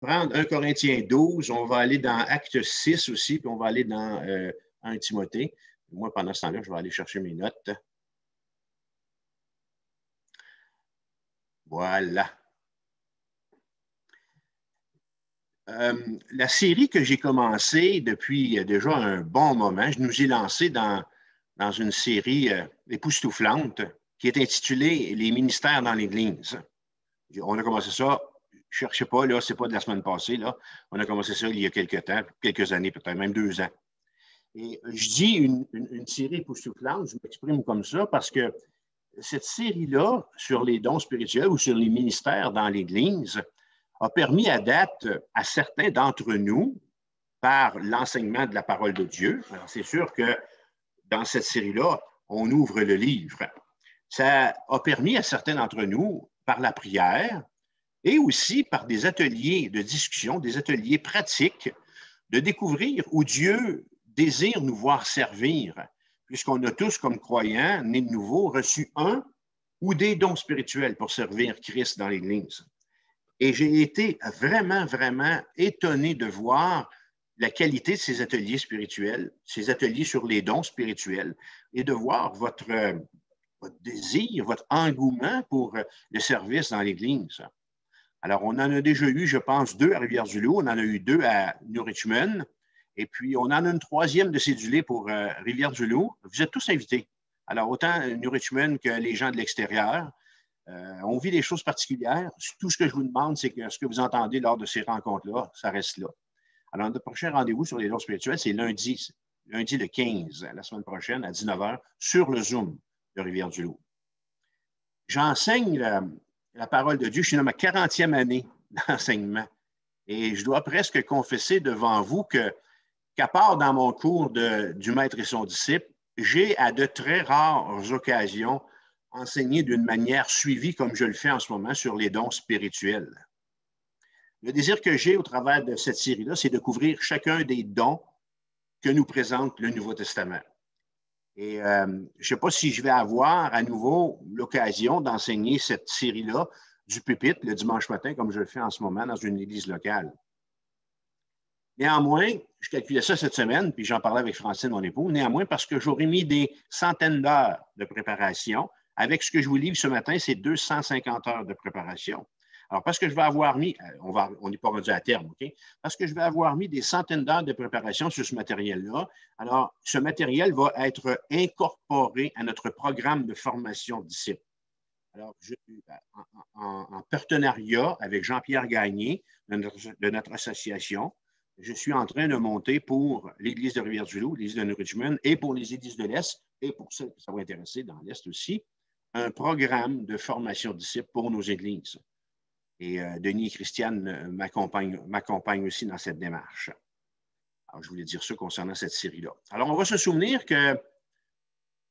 prendre 1 Corinthiens 12, on va aller dans Acte 6 aussi, puis on va aller dans 1 Timothée. Moi, pendant ce temps-là, je vais aller chercher mes notes. Voilà. La série que j'ai commencée depuis déjà un bon moment, je nous ai lancé dans une série époustouflante qui est intitulée Les ministères dans l'Église. On a commencé ça, je ne cherchez pas, là, ce n'est pas de la semaine passée, là. On a commencé ça il y a quelques temps, quelques années, peut-être même 2 ans. Et je dis une série époustouflante, je m'exprime comme ça parce que cette série-là, sur les dons spirituels ou sur les ministères dans l'Église, a permis à date à certains d'entre nous, par l'enseignement de la parole de Dieu. Alors, c'est sûr que dans cette série-là, on ouvre le livre. Ça a permis à certains d'entre nous, par la prière et aussi par des ateliers de discussion, des ateliers pratiques, de découvrir où Dieu désire nous voir servir, puisqu'on a tous, comme croyants, nés de nouveau, reçu un ou des dons spirituels pour servir Christ dans l'Église. Et j'ai été vraiment, vraiment étonné de voir la qualité de ces ateliers spirituels, ces ateliers sur les dons spirituels, et de voir votre désir, votre engouement pour le service dans l'Église. Alors, on en a déjà eu, je pense, 2 à Rivière-du-Loup, on en a eu 2 à New Richmond, et puis on en a une 3e de cédulée pour Rivière-du-Loup. Vous êtes tous invités. Alors, autant New Richmond que les gens de l'extérieur. On vit des choses particulières. Tout ce que je vous demande, c'est que ce que vous entendez lors de ces rencontres-là, ça reste là. Alors, notre prochain rendez-vous sur les dons spirituels, c'est lundi le 15, la semaine prochaine, à 19h, sur le Zoom de Rivière-du-Loup. J'enseigne la parole de Dieu. Je suis dans ma 40e année d'enseignement. Et je dois presque confesser devant vous qu'à part dans mon cours du maître et son disciple, j'ai à de très rares occasions enseigné d'une manière suivie comme je le fais en ce moment sur les dons spirituels. Le désir que j'ai au travers de cette série-là, c'est de couvrir chacun des dons que nous présente le Nouveau Testament. Et je ne sais pas si je vais avoir à nouveau l'occasion d'enseigner cette série-là du pupitre le dimanche matin, comme je le fais en ce moment dans une église locale. Néanmoins, je calculais ça cette semaine, puis j'en parlais avec Francine, mon époux, néanmoins parce que j'aurais mis des centaines d'heures de préparation. Avec ce que je vous livre ce matin, c'est 250 heures de préparation. Alors, parce que je vais avoir mis, on n'est pas rendu à terme, OK? Parce que je vais avoir mis des centaines d'heures de préparation sur ce matériel-là. Alors, ce matériel va être incorporé à notre programme de formation disciples. Alors, en partenariat avec Jean-Pierre Gagné de notre association, je suis en train de monter pour l'Église de Rivière-du-Loup, l'Église de New Richmond, et pour les Églises de l'Est, et pour celles que ça va intéresser dans l'Est aussi, un programme de formation disciples pour nos églises. Et Denis et Christiane m'accompagnent aussi dans cette démarche. Alors, je voulais dire ça concernant cette série-là. Alors, on va se souvenir qu'il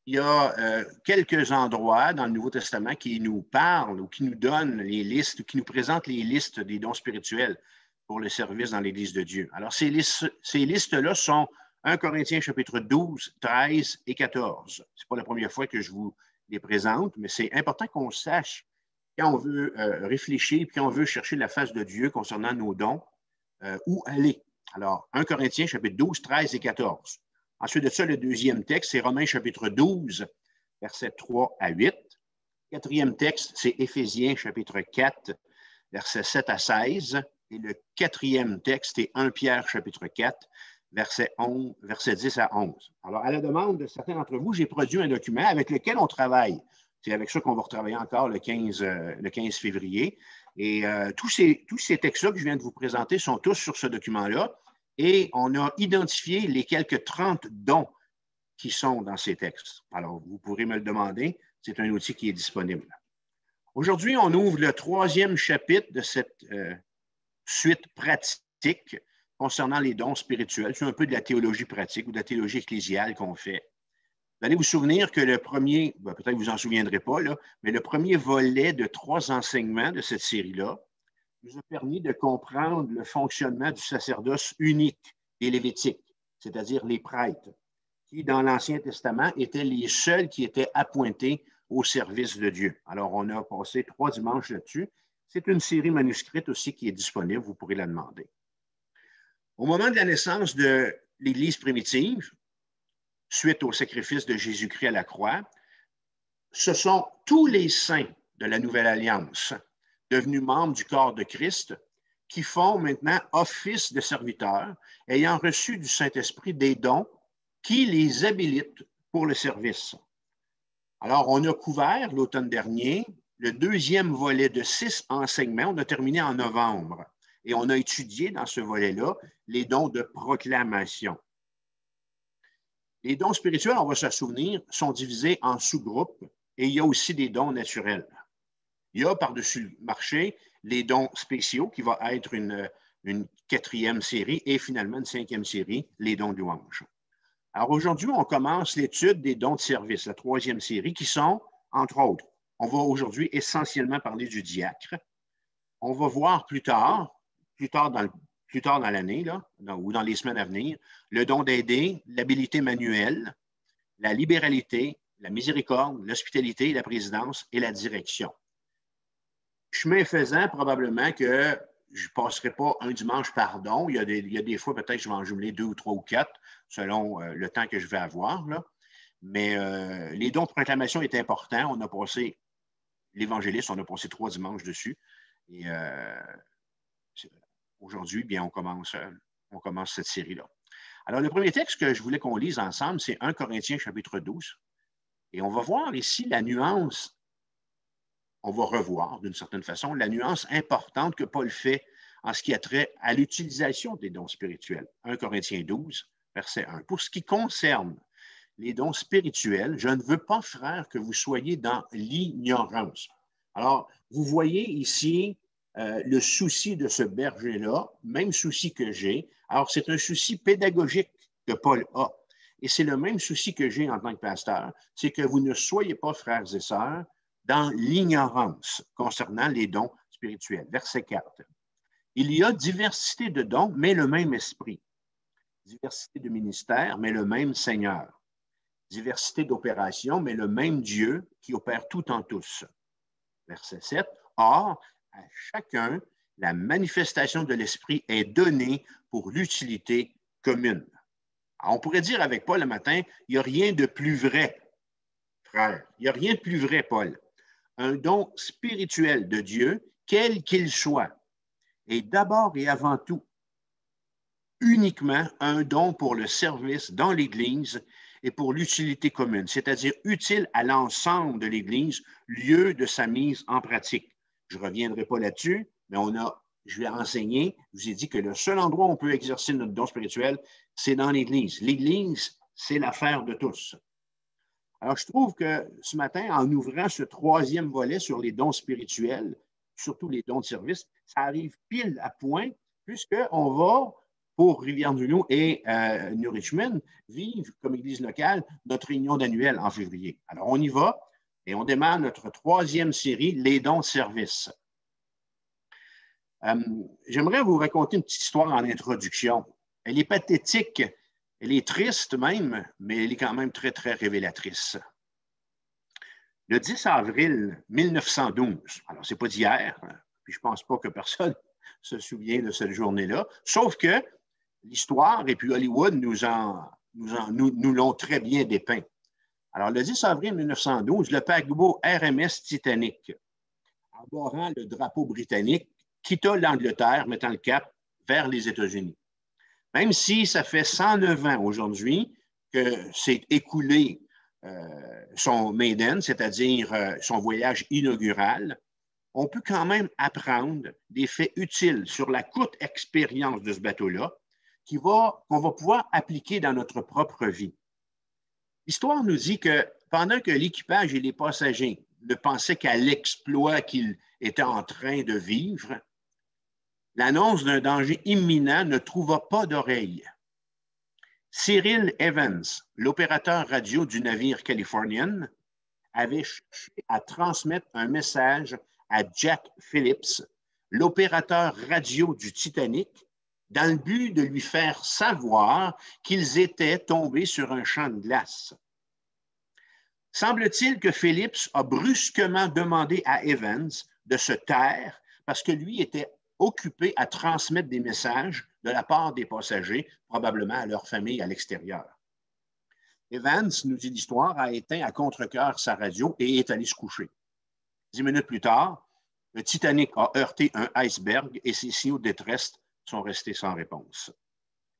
y a quelques endroits dans le Nouveau Testament qui nous parlent ou qui nous donnent les listes, ou qui nous présentent les listes des dons spirituels pour le service dans l'Église de Dieu. Alors, ces listes-là sont 1 Corinthiens chapitre 12, 13 et 14. Ce n'est pas la première fois que je vous les présente, mais c'est important qu'on sache quand on veut réfléchir, puis quand on veut chercher la face de Dieu concernant nos dons, où aller. Alors, 1 Corinthiens chapitre 12, 13 et 14. Ensuite de ça, le deuxième texte, c'est Romains chapitre 12, versets 3 à 8. Le quatrième texte, c'est Éphésiens chapitre 4, versets 7 à 16. Et le quatrième texte est 1 Pierre chapitre 4, versets 10 à 11. Alors, à la demande de certains d'entre vous, j'ai produit un document avec lequel on travaille. C'est avec ça qu'on va retravailler encore le 15 février. Et tous ces textes-là que je viens de vous présenter sont tous sur ce document-là. Et on a identifié les quelques 30 dons qui sont dans ces textes. Alors, vous pourrez me le demander. C'est un outil qui est disponible. Aujourd'hui, on ouvre le 3e chapitre de cette suite pratique concernant les dons spirituels. C'est un peu de la théologie pratique ou de la théologie ecclésiale qu'on fait. Vous allez vous souvenir que le premier, peut-être que vous n'en souviendrez pas, là, mais le premier volet de 3 enseignements de cette série-là nous a permis de comprendre le fonctionnement du sacerdoce unique des Lévitiques, c'est-à-dire les prêtres, qui, dans l'Ancien Testament, étaient les seuls qui étaient appointés au service de Dieu. Alors, on a passé 3 dimanches là-dessus. C'est une série manuscrite aussi qui est disponible, vous pourrez la demander. Au moment de la naissance de l'Église primitive, suite au sacrifice de Jésus-Christ à la croix, ce sont tous les saints de la Nouvelle Alliance, devenus membres du corps de Christ, qui font maintenant office de serviteurs, ayant reçu du Saint-Esprit des dons qui les habilitent pour le service. Alors, on a couvert l'automne dernier le deuxième volet de 6 enseignements. On a terminé en novembre et on a étudié dans ce volet-là les dons de proclamation. Les dons spirituels, on va se souvenir, sont divisés en sous-groupes et il y a aussi des dons naturels. Il y a par-dessus le marché les dons spéciaux qui va être une 4e série et finalement une 5e série, les dons de louange. Alors aujourd'hui, on commence l'étude des dons de service, la 3e série, qui sont, entre autres, on va aujourd'hui essentiellement parler du diacre. On va voir plus tard dans l'année ou dans les semaines à venir, le don d'aider, l'habilité manuelle, la libéralité, la miséricorde, l'hospitalité, la présidence et la direction. Chemin faisant, probablement que je ne passerai pas un dimanche par don. Il y a des fois, peut-être, je vais en jumeler 2 ou 3 ou 4, selon le temps que je vais avoir. Là. Mais les dons de proclamation est important. On a passé, l'évangéliste, on a passé 3 dimanches dessus. Et aujourd'hui, bien, on commence cette série-là. Alors, le premier texte que je voulais qu'on lise ensemble, c'est 1 Corinthiens, chapitre 12. Et on va voir ici la nuance. On va revoir, d'une certaine façon, la nuance importante que Paul fait en ce qui a trait à l'utilisation des dons spirituels. 1 Corinthiens 12, verset 1. Pour ce qui concerne les dons spirituels, je ne veux pas, frères, que vous soyez dans l'ignorance. Alors, vous voyez ici le souci de ce berger-là, même souci que j'ai. Alors, c'est un souci pédagogique que Paul a. Et c'est le même souci que j'ai en tant que pasteur, c'est que vous ne soyez pas, frères et sœurs, dans l'ignorance concernant les dons spirituels. Verset 4. Il y a diversité de dons, mais le même esprit. Diversité de ministères, mais le même Seigneur. Diversité d'opérations, mais le même Dieu qui opère tout en tous. Verset 7. Or, à chacun, la manifestation de l'esprit est donnée pour l'utilité commune. Alors, on pourrait dire avec Paul le matin, il n'y a rien de plus vrai, frère. Il n'y a rien de plus vrai, Paul. Un don spirituel de Dieu, quel qu'il soit, est d'abord et avant tout uniquement un don pour le service dans l'Église et pour l'utilité commune, c'est-à-dire utile à l'ensemble de l'Église, lieu de sa mise en pratique. Je ne reviendrai pas là-dessus, mais je vais enseigner, je vous ai dit que le seul endroit où on peut exercer notre don spirituel, c'est dans l'Église. L'Église, c'est l'affaire de tous. Alors, je trouve que ce matin, en ouvrant ce 3e volet sur les dons spirituels, surtout les dons de service, ça arrive pile à point, puisqu'on va, pour Rivière-du-Loup et New Richmond, vivre comme Église locale notre réunion annuelle en février. Alors, on y va et on démarre notre 3e série, les dons de service. J'aimerais vous raconter une petite histoire en introduction. Elle est pathétique. Elle est triste même, mais elle est quand même très, très révélatrice. Le 10 avril 1912, alors c'est pas d'hier, puis je ne pense pas que personne se souvient de cette journée-là, sauf que l'histoire et puis Hollywood nous l'ont très bien dépeint. Alors, le 10 avril 1912, le paquebot RMS Titanic, arborant le drapeau britannique, quitta l'Angleterre, mettant le cap vers les États-Unis. Même si ça fait 109 ans aujourd'hui que s'est écoulé son maiden, c'est-à-dire son voyage inaugural, on peut quand même apprendre des faits utiles sur la courte expérience de ce bateau-là qu'on va pouvoir appliquer dans notre propre vie. L'histoire nous dit que pendant que l'équipage et les passagers ne pensaient qu'à l'exploit qu'ils étaient en train de vivre, l'annonce d'un danger imminent ne trouva pas d'oreille. Cyril Evans, l'opérateur radio du navire Californian, avait cherché à transmettre un message à Jack Phillips, l'opérateur radio du Titanic, dans le but de lui faire savoir qu'ils étaient tombés sur un champ de glace. Semble-t-il que Phillips a brusquement demandé à Evans de se taire parce que lui était occupé à transmettre des messages de la part des passagers, probablement à leur famille à l'extérieur. Evans, nous dit l'histoire, a éteint à contre-cœur sa radio et est allé se coucher. 10 minutes plus tard, le Titanic a heurté un iceberg et ses signaux de détresse sont restés sans réponse.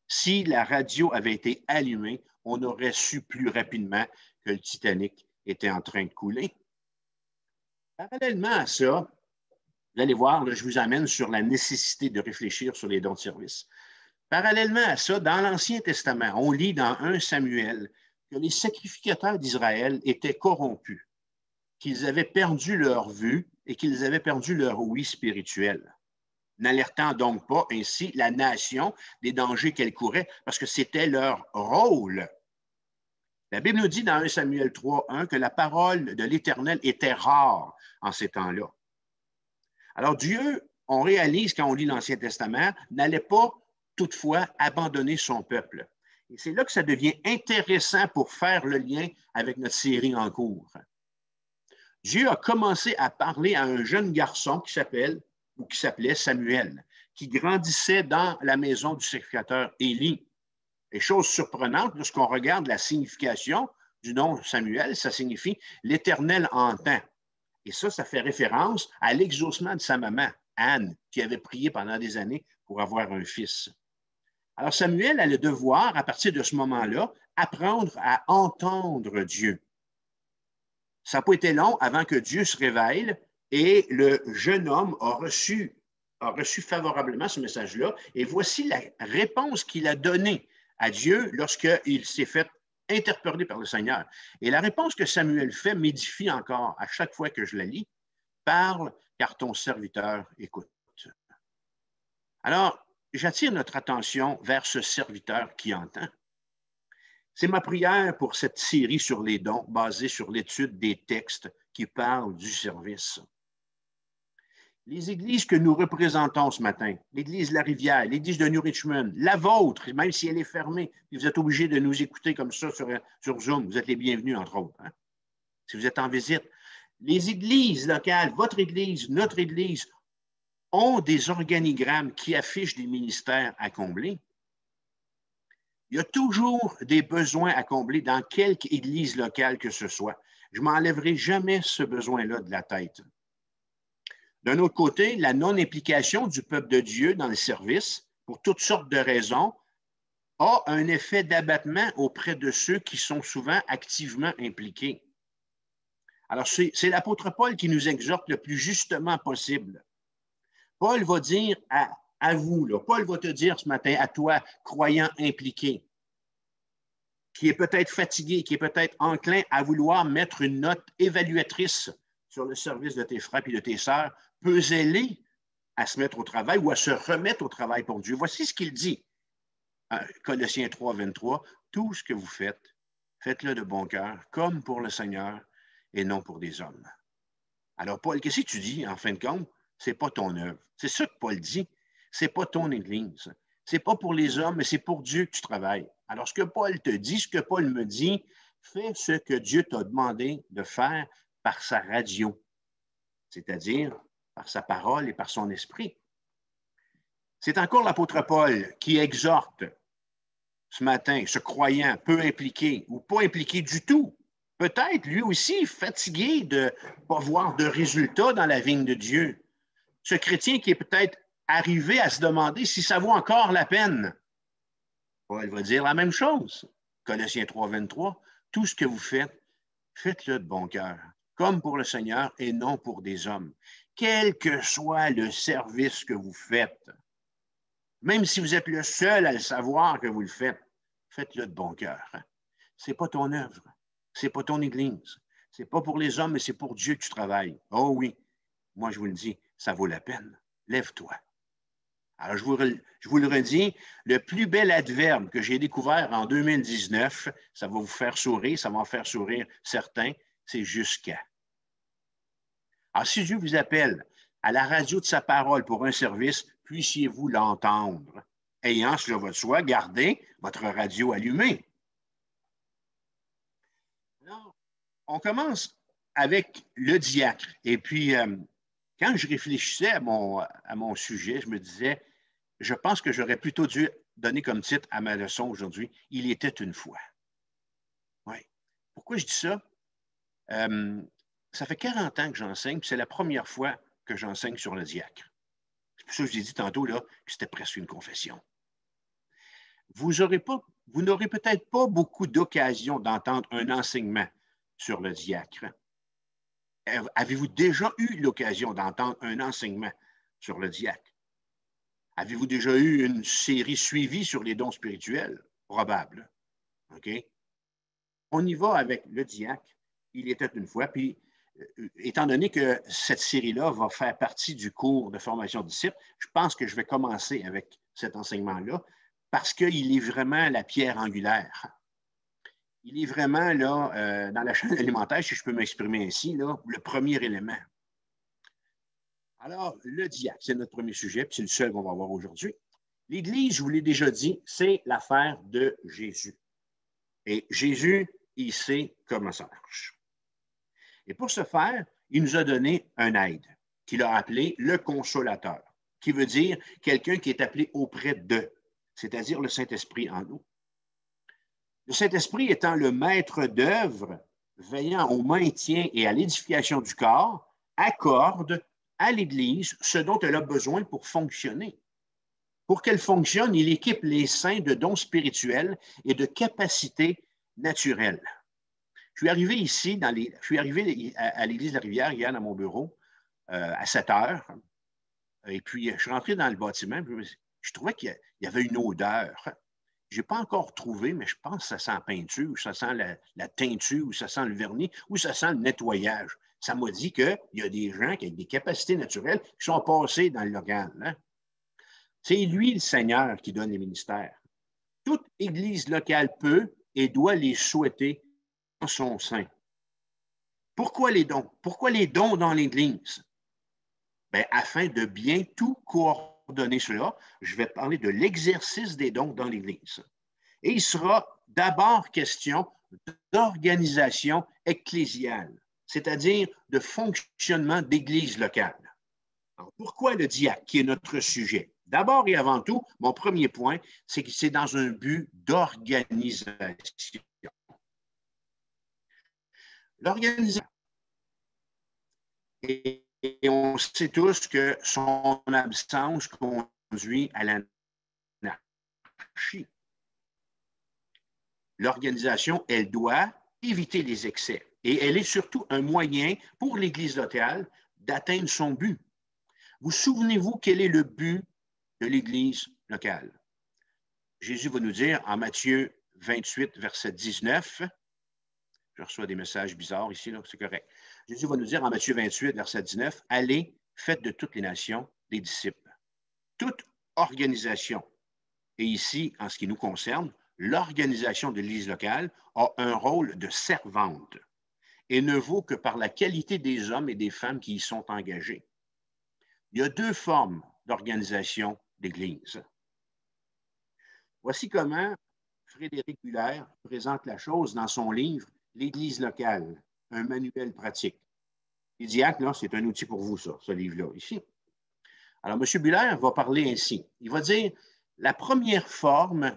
Si la radio avait été allumée, on aurait su plus rapidement que le Titanic était en train de couler. Parallèlement à ça, vous allez voir, là, je vous amène sur la nécessité de réfléchir sur les dons de service. Parallèlement à ça, dans l'Ancien Testament, on lit dans 1 Samuel que les sacrificateurs d'Israël étaient corrompus, qu'ils avaient perdu leur vue et qu'ils avaient perdu leur ouïe spirituelle, n'alertant donc pas ainsi la nation des dangers qu'elle courait, parce que c'était leur rôle. La Bible nous dit dans 1 Samuel 3:1 que la parole de l'Éternel était rare en ces temps-là. Alors Dieu, on réalise quand on lit l'Ancien Testament, n'allait pas toutefois abandonner son peuple. Et c'est là que ça devient intéressant pour faire le lien avec notre série en cours. Dieu a commencé à parler à un jeune garçon qui s'appelait Samuel, qui grandissait dans la maison du sacrificateur Élie. Et chose surprenante, lorsqu'on regarde la signification du nom Samuel, ça signifie « l'Éternel entend ». Et ça fait référence à l'exaucement de sa maman, Anne, qui avait prié pendant des années pour avoir un fils. Alors Samuel a le devoir, à partir de ce moment-là, apprendre à entendre Dieu. Ça n'a pas été long avant que Dieu se révèle et le jeune homme a reçu favorablement ce message-là. Et voici la réponse qu'il a donnée à Dieu lorsqu'il s'est fait interpellé par le Seigneur. Et la réponse que Samuel fait m'édifie encore à chaque fois que je la lis. Parle, car ton serviteur écoute. Alors, j'attire notre attention vers ce serviteur qui entend. C'est ma prière pour cette série sur les dons basée sur l'étude des textes qui parlent du service. Les églises que nous représentons ce matin, l'église La Rivière, l'église de New Richmond, la vôtre, même si elle est fermée, et vous êtes obligés de nous écouter comme ça sur Zoom, vous êtes les bienvenus, entre autres. Hein? Si vous êtes en visite, les églises locales, votre église, notre église, ont des organigrammes qui affichent des ministères à combler. Il y a toujours des besoins à combler dans quelque église locale que ce soit. Je ne m'enlèverai jamais ce besoin-là de la tête. D'un autre côté, la non-implication du peuple de Dieu dans le service, pour toutes sortes de raisons, a un effet d'abattement auprès de ceux qui sont souvent activement impliqués. Alors, c'est l'apôtre Paul qui nous exhorte le plus justement possible. Paul va dire à vous, là, Paul va te dire ce matin, à toi, croyant impliqué, qui est peut-être fatigué, qui est peut-être enclin à vouloir mettre une note évaluatrice sur le service de tes frères et de tes sœurs, pesez-les à se mettre au travail ou à se remettre au travail pour Dieu. Voici ce qu'il dit. Colossiens 3:23, tout ce que vous faites, faites-le de bon cœur, comme pour le Seigneur et non pour des hommes. Alors, Paul, qu'est-ce que tu dis, en fin de compte? Ce n'est pas ton œuvre. C'est ça que Paul dit. Ce n'est pas ton Église. Ce n'est pas pour les hommes, mais c'est pour Dieu que tu travailles. Alors, ce que Paul te dit, ce que Paul me dit, fais ce que Dieu t'a demandé de faire par sa radio, c'est-à-dire par sa parole et par son esprit. C'est encore l'apôtre Paul qui exhorte ce matin ce croyant peu impliqué ou pas impliqué du tout, peut-être lui aussi fatigué de ne pas voir de résultats dans la vigne de Dieu. Ce chrétien qui est peut-être arrivé à se demander si ça vaut encore la peine. Paul va dire la même chose. Colossiens 3:23, tout ce que vous faites, faites-le de bon cœur, comme pour le Seigneur et non pour des hommes. Quel que soit le service que vous faites, même si vous êtes le seul à le savoir que vous le faites, faites-le de bon cœur. Ce n'est pas ton œuvre, ce n'est pas ton Église, ce n'est pas pour les hommes, mais c'est pour Dieu que tu travailles. Oh oui, moi je vous le dis, ça vaut la peine. Lève-toi. Alors, je vous le redis, le plus bel adverbe que j'ai découvert en 2019, ça va vous faire sourire, ça va en faire sourire certains, c'est jusqu'à. Alors, si Dieu vous appelle à la radio de sa parole pour un service, puissiez-vous l'entendre. Ayant cela votre soi, gardez votre radio allumée. Alors, on commence avec le diacre. Et puis, quand je réfléchissais à mon sujet, je me disais, je pense que j'aurais plutôt dû donner comme titre à ma leçon aujourd'hui, « Il était une fois ». Oui. Pourquoi je dis ça? Ça fait 40 ans que j'enseigne, puis c'est la première fois que j'enseigne sur le diacre. C'est pour ça que je vous ai dit tantôt là, que c'était presque une confession. Vous n'aurez peut-être pas beaucoup d'occasions d'entendre un enseignement sur le diacre. Avez-vous déjà eu l'occasion d'entendre un enseignement sur le diacre? Avez-vous déjà eu une série suivie sur les dons spirituels? Probable. OK? On y va avec le diacre. Il était une fois, puis étant donné que cette série-là va faire partie du cours de formation de disciples, je pense que je vais commencer avec cet enseignement-là parce qu'il est vraiment la pierre angulaire. Il est vraiment là, dans la chaîne alimentaire, si je peux m'exprimer ainsi, là, le premier élément. Alors, le diacre, c'est notre premier sujet, puis c'est le seul qu'on va voir aujourd'hui. L'Église, je vous l'ai déjà dit, c'est l'affaire de Jésus. Et Jésus, il sait comment ça marche. Et pour ce faire, il nous a donné un aide qu'il a appelé le consolateur, qui veut dire quelqu'un qui est appelé auprès d'eux, c'est-à-dire le Saint-Esprit en nous. Le Saint-Esprit étant le maître d'œuvre, veillant au maintien et à l'édification du corps, accorde à l'Église ce dont elle a besoin pour fonctionner. Pour qu'elle fonctionne, il équipe les saints de dons spirituels et de capacités naturelles. Je suis arrivé ici, à l'Église de la Rivière hier dans mon bureau à 7 heures. Et puis, je suis rentré dans le bâtiment. Je trouvais qu'il y avait une odeur. Je n'ai pas encore trouvé, mais je pense que ça sent la peinture, ou ça sent la teinture, ou ça sent le vernis, ou ça sent le nettoyage. Ça m'a dit qu'il y a des gens qui ont des capacités naturelles qui sont passés dans le local. Hein? C'est lui, le Seigneur, qui donne les ministères. Toute Église locale peut et doit les souhaiter en son sein. Pourquoi les dons? Pourquoi les dons dans l'Église? Bien, afin de bien tout coordonner cela, je vais parler de l'exercice des dons dans l'Église. Et il sera d'abord question d'organisation ecclésiale, c'est-à-dire de fonctionnement d'Église locale. Alors, pourquoi le diacre, qui est notre sujet? D'abord et avant tout, mon premier point, c'est que c'est dans un but d'organisation. L'organisation. Et on sait tous que son absence conduit à l'anarchie. L'organisation, elle doit éviter les excès. Et elle est surtout un moyen pour l'Église locale d'atteindre son but. Vous souvenez-vous quel est le but de l'Église locale? Jésus va nous dire en Matthieu 28, verset 19, je reçois des messages bizarres ici, c'est correct. Jésus va nous dire en Matthieu 28, verset 19, « Allez, faites de toutes les nations des disciples. » Toute organisation, et ici, en ce qui nous concerne, l'organisation de l'Église locale a un rôle de servante et ne vaut que par la qualité des hommes et des femmes qui y sont engagés. Il y a deux formes d'organisation d'Église. Voici comment Frédéric Buller présente la chose dans son livre « L'Église locale, un manuel pratique ». Les diacres, là, c'est un outil pour vous, ça, ce livre-là, ici. Alors, M. Buller va parler ainsi. Il va dire « La première forme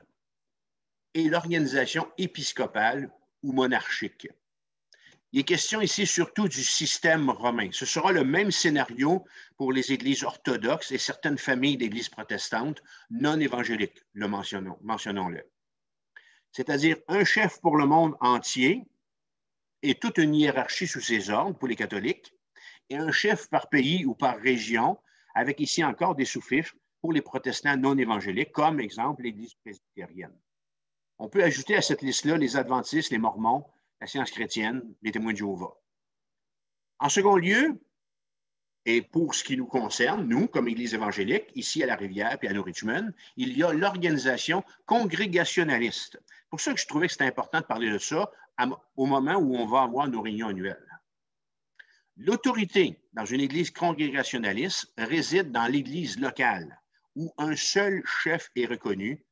est l'organisation épiscopale ou monarchique. Il est question ici surtout du système romain. Ce sera le même scénario pour les églises orthodoxes et certaines familles d'églises protestantes non évangéliques, mentionnons-le. C'est-à-dire un chef pour le monde entier et toute une hiérarchie sous ses ordres pour les catholiques, et un chef par pays ou par région, avec ici encore des sous-fifres pour les protestants non évangéliques, comme exemple l'Église presbytérienne. On peut ajouter à cette liste-là les adventistes, les mormons, la science chrétienne, les témoins de Jéhovah. En second lieu, et pour ce qui nous concerne, nous, comme Église évangélique, ici à la Rivière puis à New Richmond, il y a l'organisation congrégationaliste. C'est pour ça que je trouvais que c'était important de parler de ça au moment où on va avoir nos réunions annuelles. L'autorité dans une Église congrégationaliste réside dans l'Église locale, où un seul chef est reconnu,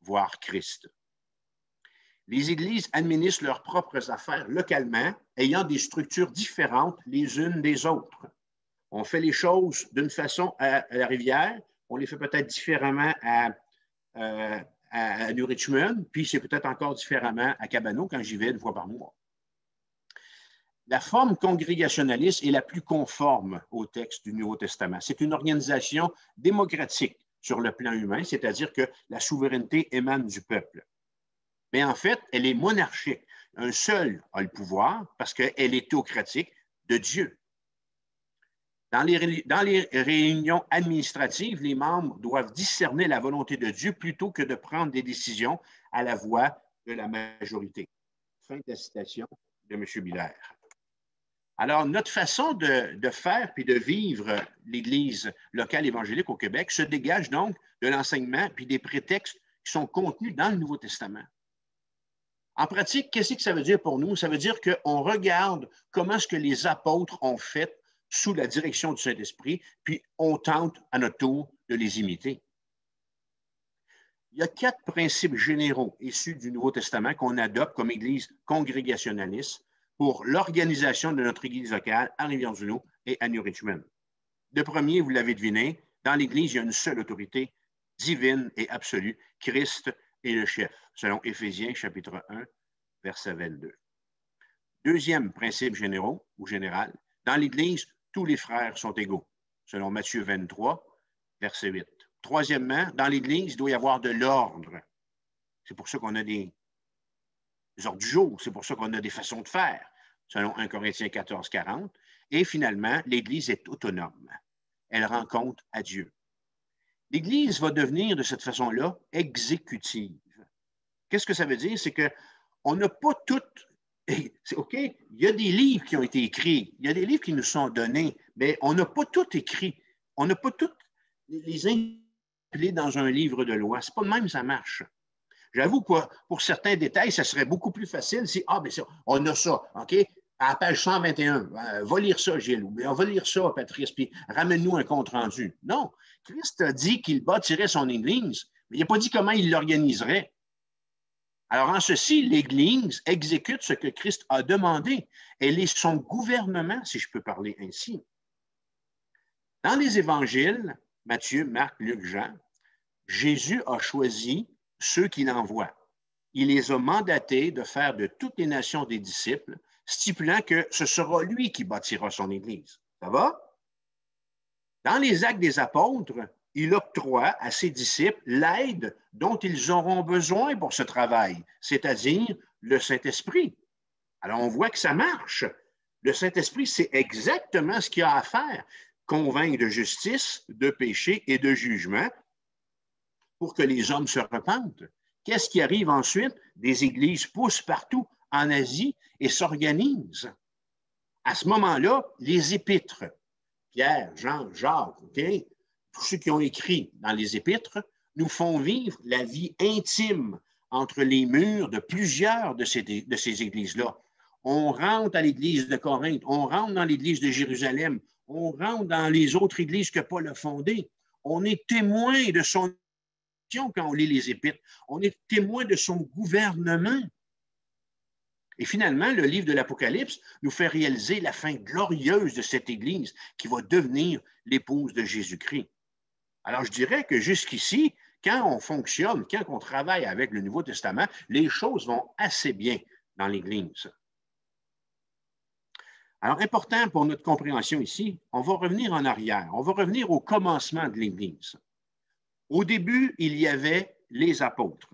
voire Christ. Les églises administrent leurs propres affaires localement, ayant des structures différentes les unes des autres. On fait les choses d'une façon à la rivière, on les fait peut-être différemment à New Richmond, puis c'est peut-être encore différemment à Cabano quand j'y vais une fois par mois. La forme congrégationaliste est la plus conforme au texte du Nouveau Testament. C'est une organisation démocratique sur le plan humain, c'est-à-dire que la souveraineté émane du peuple. Mais en fait, elle est monarchique. Un seul a le pouvoir parce qu'elle est théocratique de Dieu. Dans les réunions administratives, les membres doivent discerner la volonté de Dieu plutôt que de prendre des décisions à la voix de la majorité. Fin de la citation de M. Biller. Alors, notre façon de faire puis de vivre l'Église locale évangélique au Québec se dégage donc de l'enseignement puis des prétextes qui sont contenus dans le Nouveau Testament. En pratique, qu'est-ce que ça veut dire pour nous? Ça veut dire qu'on regarde comment est-ce que les apôtres ont fait sous la direction du Saint-Esprit, puis on tente à notre tour de les imiter. Il y a 4 principes généraux issus du Nouveau Testament qu'on adopte comme Église congrégationaliste pour l'organisation de notre Église locale à Rivière-du-Loup et à New Richmond. Le premier, vous l'avez deviné, dans l'Église, il y a une seule autorité divine et absolue, Christ est le chef, selon Éphésiens chapitre 1, verset 22. Deuxième principe général, dans l'Église, tous les frères sont égaux, selon Matthieu 23, verset 8. Troisièmement, dans l'Église, il doit y avoir de l'ordre. C'est pour ça qu'on a des ordres du jour, c'est pour ça qu'on a des façons de faire, selon 1 Corinthiens 14, 40. Et finalement, l'Église est autonome. Elle rend compte à Dieu. L'Église va devenir de cette façon-là exécutive. Qu'est-ce que ça veut dire? C'est qu'on n'a pas toutes... OK, il y a des livres qui ont été écrits, il y a des livres qui nous sont donnés, mais on n'a pas tout écrit. On n'a pas toutes les inclus dans un livre de loi. C'est pas de même, ça marche. J'avoue que pour certains détails, ça serait beaucoup plus facile si, bien ça, on a ça, OK? À la page 121, va lire ça, Gilles, ou on va lire ça, Patrice, puis ramène-nous un compte-rendu. Non, Christ a dit qu'il bâtirait son Église, mais il n'a pas dit comment il l'organiserait. Alors, en ceci, l'Église exécute ce que Christ a demandé. Elle est son gouvernement, si je peux parler ainsi. Dans les évangiles, Matthieu, Marc, Luc, Jean, Jésus a choisi ceux qu'il envoie. Il les a mandatés de faire de toutes les nations des disciples, stipulant que ce sera lui qui bâtira son Église. Ça va? Dans les Actes des Apôtres, il octroie à ses disciples l'aide dont ils auront besoin pour ce travail, c'est-à-dire le Saint-Esprit. Alors, on voit que ça marche. Le Saint-Esprit, c'est exactement ce qu'il a à faire, convaincre de justice, de péché et de jugement pour que les hommes se repentent. Qu'est-ce qui arrive ensuite? Des églises poussent partout en Asie et s'organisent. À ce moment-là, les épîtres, Pierre, Jean, Jacques, okay, tous ceux qui ont écrit dans les épîtres, nous font vivre la vie intime entre les murs de plusieurs de ces églises-là. On rentre à l'église de Corinthe, on rentre dans l'église de Jérusalem, on rentre dans les autres églises que Paul a fondées. On est témoin de son action quand on lit les épîtres. On est témoin de son gouvernement. Et finalement, le livre de l'Apocalypse nous fait réaliser la fin glorieuse de cette Église qui va devenir l'épouse de Jésus-Christ. Alors, je dirais que jusqu'ici, quand on fonctionne, quand on travaille avec le Nouveau Testament, les choses vont assez bien dans l'Église. Alors, important pour notre compréhension ici, on va revenir en arrière. On va revenir au commencement de l'Église. Au début, il y avait les apôtres.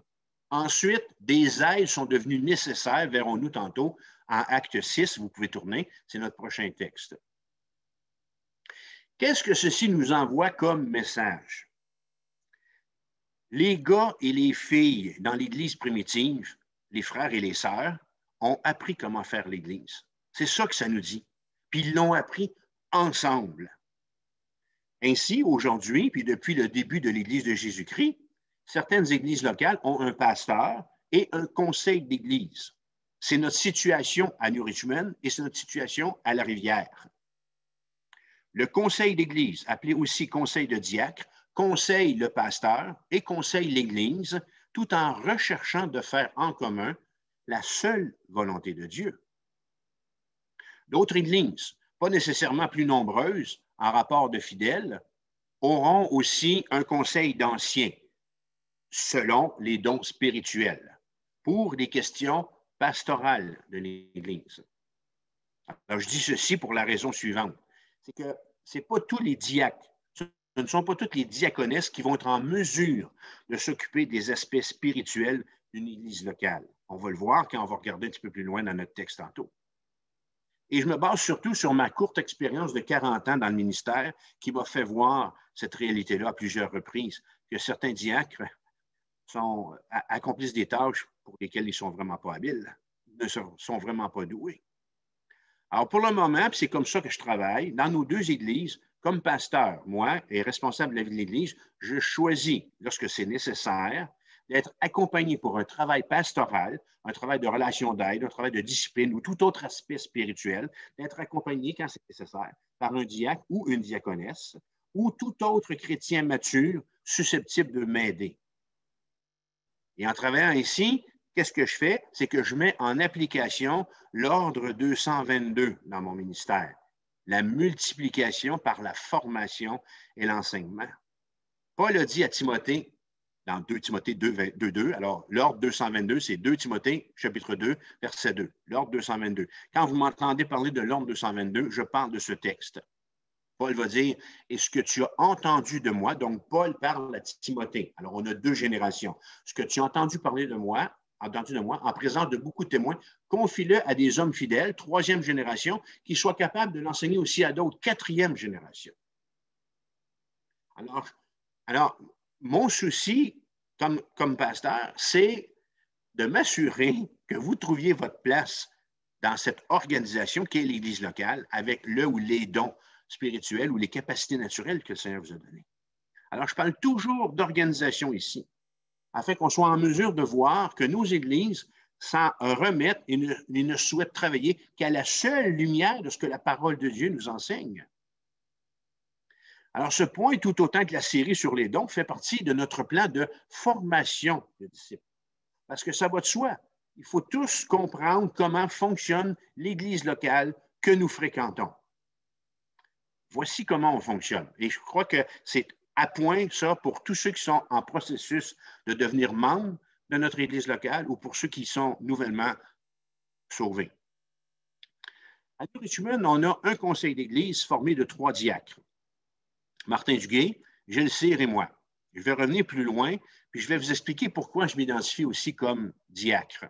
Ensuite, des aides sont devenues nécessaires, verrons-nous tantôt, en Acte 6, vous pouvez tourner, c'est notre prochain texte. Qu'est-ce que ceci nous envoie comme message? Les gars et les filles dans l'Église primitive, les frères et les sœurs, ont appris comment faire l'Église. C'est ça que ça nous dit. Puis ils l'ont appris ensemble. Ainsi, aujourd'hui, puis depuis le début de l'Église de Jésus-Christ, certaines églises locales ont un pasteur et un conseil d'église. C'est notre situation à New Richmond et c'est notre situation à la Rivière. Le conseil d'église, appelé aussi conseil de diacre, conseille le pasteur et conseille l'église, tout en recherchant de faire en commun la seule volonté de Dieu. D'autres églises, pas nécessairement plus nombreuses, en rapport de fidèles auront aussi un conseil d'anciens, selon les dons spirituels, pour les questions pastorales de l'Église. Alors, je dis ceci pour la raison suivante, c'est que ce n'est pas tous les diacres, ce ne sont pas toutes les diaconesses qui vont être en mesure de s'occuper des aspects spirituels d'une Église locale. On va le voir quand on va regarder un petit peu plus loin dans notre texte tantôt. Et je me base surtout sur ma courte expérience de 40 ans dans le ministère qui m'a fait voir cette réalité-là à plusieurs reprises, que certains diacres accomplissent des tâches pour lesquelles ils ne sont vraiment pas habiles, ne sont vraiment pas doués. Alors, pour le moment, c'est comme ça que je travaille, dans nos deux églises, comme pasteur, moi, et responsable de la vie de l'Église, je choisis, lorsque c'est nécessaire, d'être accompagné pour un travail pastoral, un travail de relation d'aide, un travail de discipline ou tout autre aspect spirituel, d'être accompagné, quand c'est nécessaire, par un diacre ou une diaconesse ou tout autre chrétien mature susceptible de m'aider. Et en travaillant ici, qu'est-ce que je fais? C'est que je mets en application l'ordre 222 dans mon ministère, la multiplication par la formation et l'enseignement. Paul a dit à Timothée, dans 2 Timothée 2, alors l'ordre 222, c'est 2 Timothée, chapitre 2, verset 2, l'ordre 222. Quand vous m'entendez parler de l'ordre 222, je parle de ce texte. Paul va dire, et ce que tu as entendu de moi, donc Paul parle à Timothée. Alors, on a deux générations. Ce que tu as entendu parler de moi, en présence de beaucoup de témoins, confie-le à des hommes fidèles, 3e génération, qui soient capables de l'enseigner aussi à d'autres, 4e génération. Alors, mon souci comme pasteur, c'est de m'assurer que vous trouviez votre place dans cette organisation qui est l'Église locale avec le ou les dons spirituels ou les capacités naturelles que le Seigneur vous a données. Alors, je parle toujours d'organisation ici, afin qu'on soit en mesure de voir que nos églises s'en remettent et ne souhaitent travailler qu'à la seule lumière de ce que la parole de Dieu nous enseigne. Alors, ce point, tout autant que la série sur les dons, fait partie de notre plan de formation de disciples. Parce que ça va de soi. Il faut tous comprendre comment fonctionne l'Église locale que nous fréquentons. Voici comment on fonctionne. Et je crois que c'est à point ça pour tous ceux qui sont en processus de devenir membres de notre Église locale ou pour ceux qui sont nouvellement sauvés. À New Richmond, on a un conseil d'Église formé de 3 diacres. Martin Duguay, Gilles Cyr et moi. Je vais revenir plus loin, puis je vais vous expliquer pourquoi je m'identifie aussi comme diacre.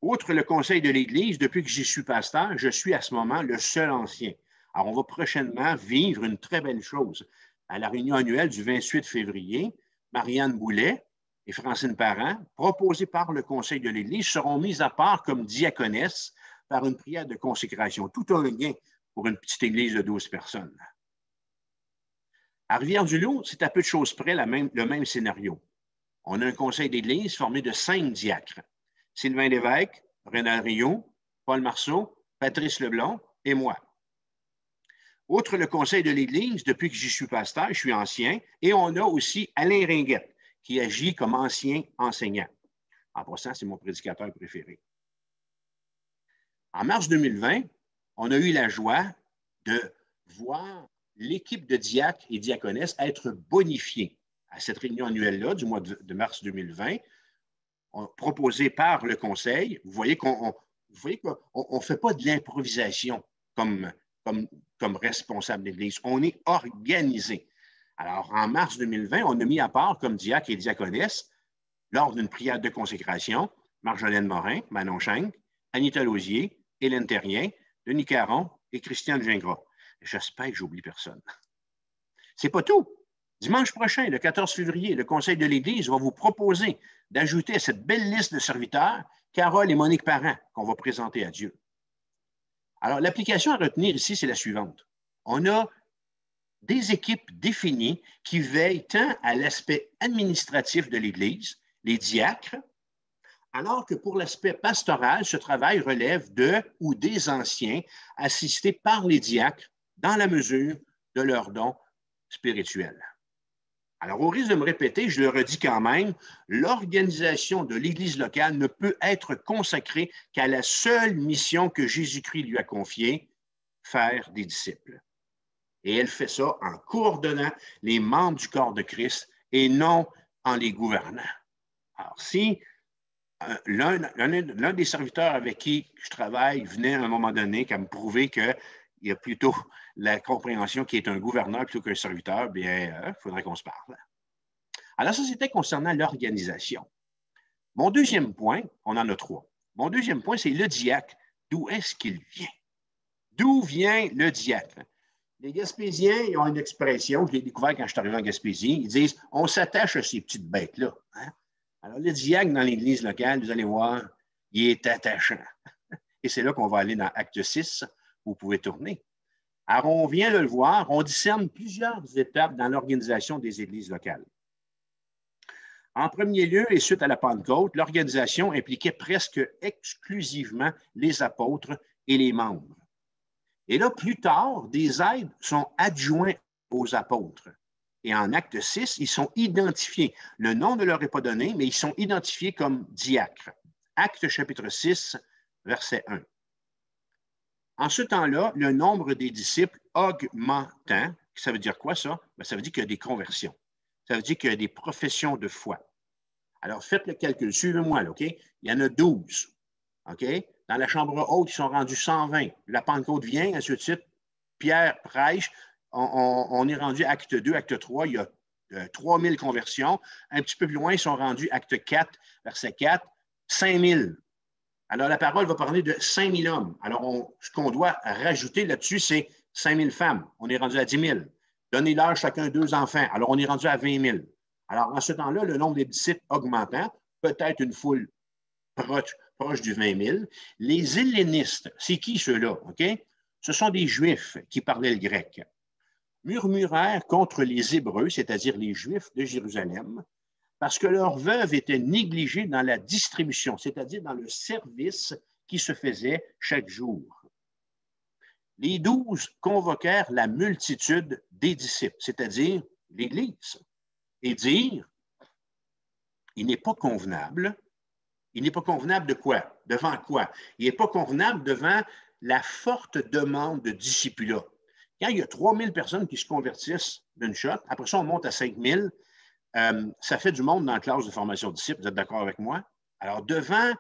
Outre le conseil de l'Église, depuis que j'y suis pasteur, je suis à ce moment le seul ancien. Alors, on va prochainement vivre une très belle chose. À la réunion annuelle du 28 février, Marianne Boulet et Francine Parent, proposées par le conseil de l'Église, seront mises à part comme diaconesses par une prière de consécration. Tout un lien pour une petite église de 12 personnes. À Rivière-du-Loup, c'est à peu de choses près le même scénario. On a un conseil d'église formé de 5 diacres. Sylvain Lévesque, Renal Rio, Paul Marceau, Patrice Leblond et moi. Outre le conseil de l'Église, depuis que j'y suis pasteur, je suis ancien, et on a aussi Alain Ringuette, qui agit comme ancien enseignant. En passant, c'est mon prédicateur préféré. En mars 2020, on a eu la joie de voir l'équipe de diacres et diaconesses être bonifiée à cette réunion annuelle-là du mois de mars 2020, proposée par le Conseil. Vous voyez qu'on ne fait pas de l'improvisation comme responsable d'Église. On est organisé. Alors, en mars 2020, on a mis à part comme diacre et diaconesse, lors d'une prière de consécration, Marjolaine Morin, Manon Schenck, Anita Lausier, Hélène Terrien, Denis Caron et Christiane Gingras. J'espère que j'oublie personne. C'est pas tout. Dimanche prochain, le 14 février, le Conseil de l'Église va vous proposer d'ajouter à cette belle liste de serviteurs Carole et Monique Parent qu'on va présenter à Dieu. Alors, l'application à retenir ici, c'est la suivante. On a des équipes définies qui veillent tant à l'aspect administratif de l'Église, les diacres, alors que pour l'aspect pastoral, ce travail relève de ou des anciens assistés par les diacres dans la mesure de leurs dons spirituels. Alors, au risque de me répéter, je le redis quand même, l'organisation de l'Église locale ne peut être consacrée qu'à la seule mission que Jésus-Christ lui a confiée, faire des disciples. Et elle fait ça en coordonnant les membres du corps de Christ et non en les gouvernant. Alors, si l'un des serviteurs avec qui je travaille venait à un moment donné qu'à me prouver qu'il y a plutôt la compréhension qui est un gouverneur plutôt qu'un serviteur, bien, il faudrait qu'on se parle. Alors, ça, c'était concernant l'organisation. Mon deuxième point, on en a trois. Mon deuxième point, c'est le diacre. D'où est-ce qu'il vient? D'où vient le diacre? Les Gaspésiens, ils ont une expression, je l'ai découvert quand je suis arrivé en Gaspésie, ils disent « on s'attache à ces petites bêtes-là hein? ». Alors, le diacre dans l'Église locale, vous allez voir, il est attachant. Et c'est là qu'on va aller dans Acte 6, vous pouvez tourner. Alors, on vient de le voir, on discerne plusieurs étapes dans l'organisation des églises locales. En premier lieu, et suite à la Pentecôte, l'organisation impliquait presque exclusivement les apôtres et les membres. Et là, plus tard, des aides sont adjoints aux apôtres. Et en acte 6, ils sont identifiés. Le nom ne leur est pas donné, mais ils sont identifiés comme diacres. Acte chapitre 6, verset 1. En ce temps-là, le nombre des disciples augmentant, ça veut dire quoi ça? Bien, ça veut dire qu'il y a des conversions. Ça veut dire qu'il y a des professions de foi. Alors, faites le calcul. Suivez-moi, OK? Il y en a 12. OK? Dans la chambre haute, ils sont rendus 120. La Pentecôte vient, ainsi de suite. Pierre prêche. On est rendu acte 2, acte 3. Il y a 3000 conversions. Un petit peu plus loin, ils sont rendus acte 4, verset 4, 5000. Alors, la parole va parler de 5000 hommes. Alors, ce qu'on doit rajouter là-dessus, c'est 5000 femmes. On est rendu à 10 000. Donnez-leur chacun 2 enfants. Alors, on est rendu à 20 000. Alors, en ce temps-là, le nombre des disciples augmentant, peut-être une foule proche du 20 000. Les hellénistes, c'est qui ceux-là? OK? Ce sont des Juifs qui parlaient le grec. Murmurèrent contre les Hébreux, c'est-à-dire les Juifs de Jérusalem, parce que leurs veuves étaient négligées dans la distribution, c'est-à-dire dans le service qui se faisait chaque jour. Les 12 convoquèrent la multitude des disciples, c'est-à-dire l'Église, et dirent, il n'est pas convenable de quoi? Devant quoi? Il n'est pas convenable devant la forte demande de discipula. Quand il y a 3000 personnes qui se convertissent d'une shot, après ça, on monte à 5000, ça fait du monde dans la classe de formation de disciples, vous êtes d'accord avec moi? Alors, devant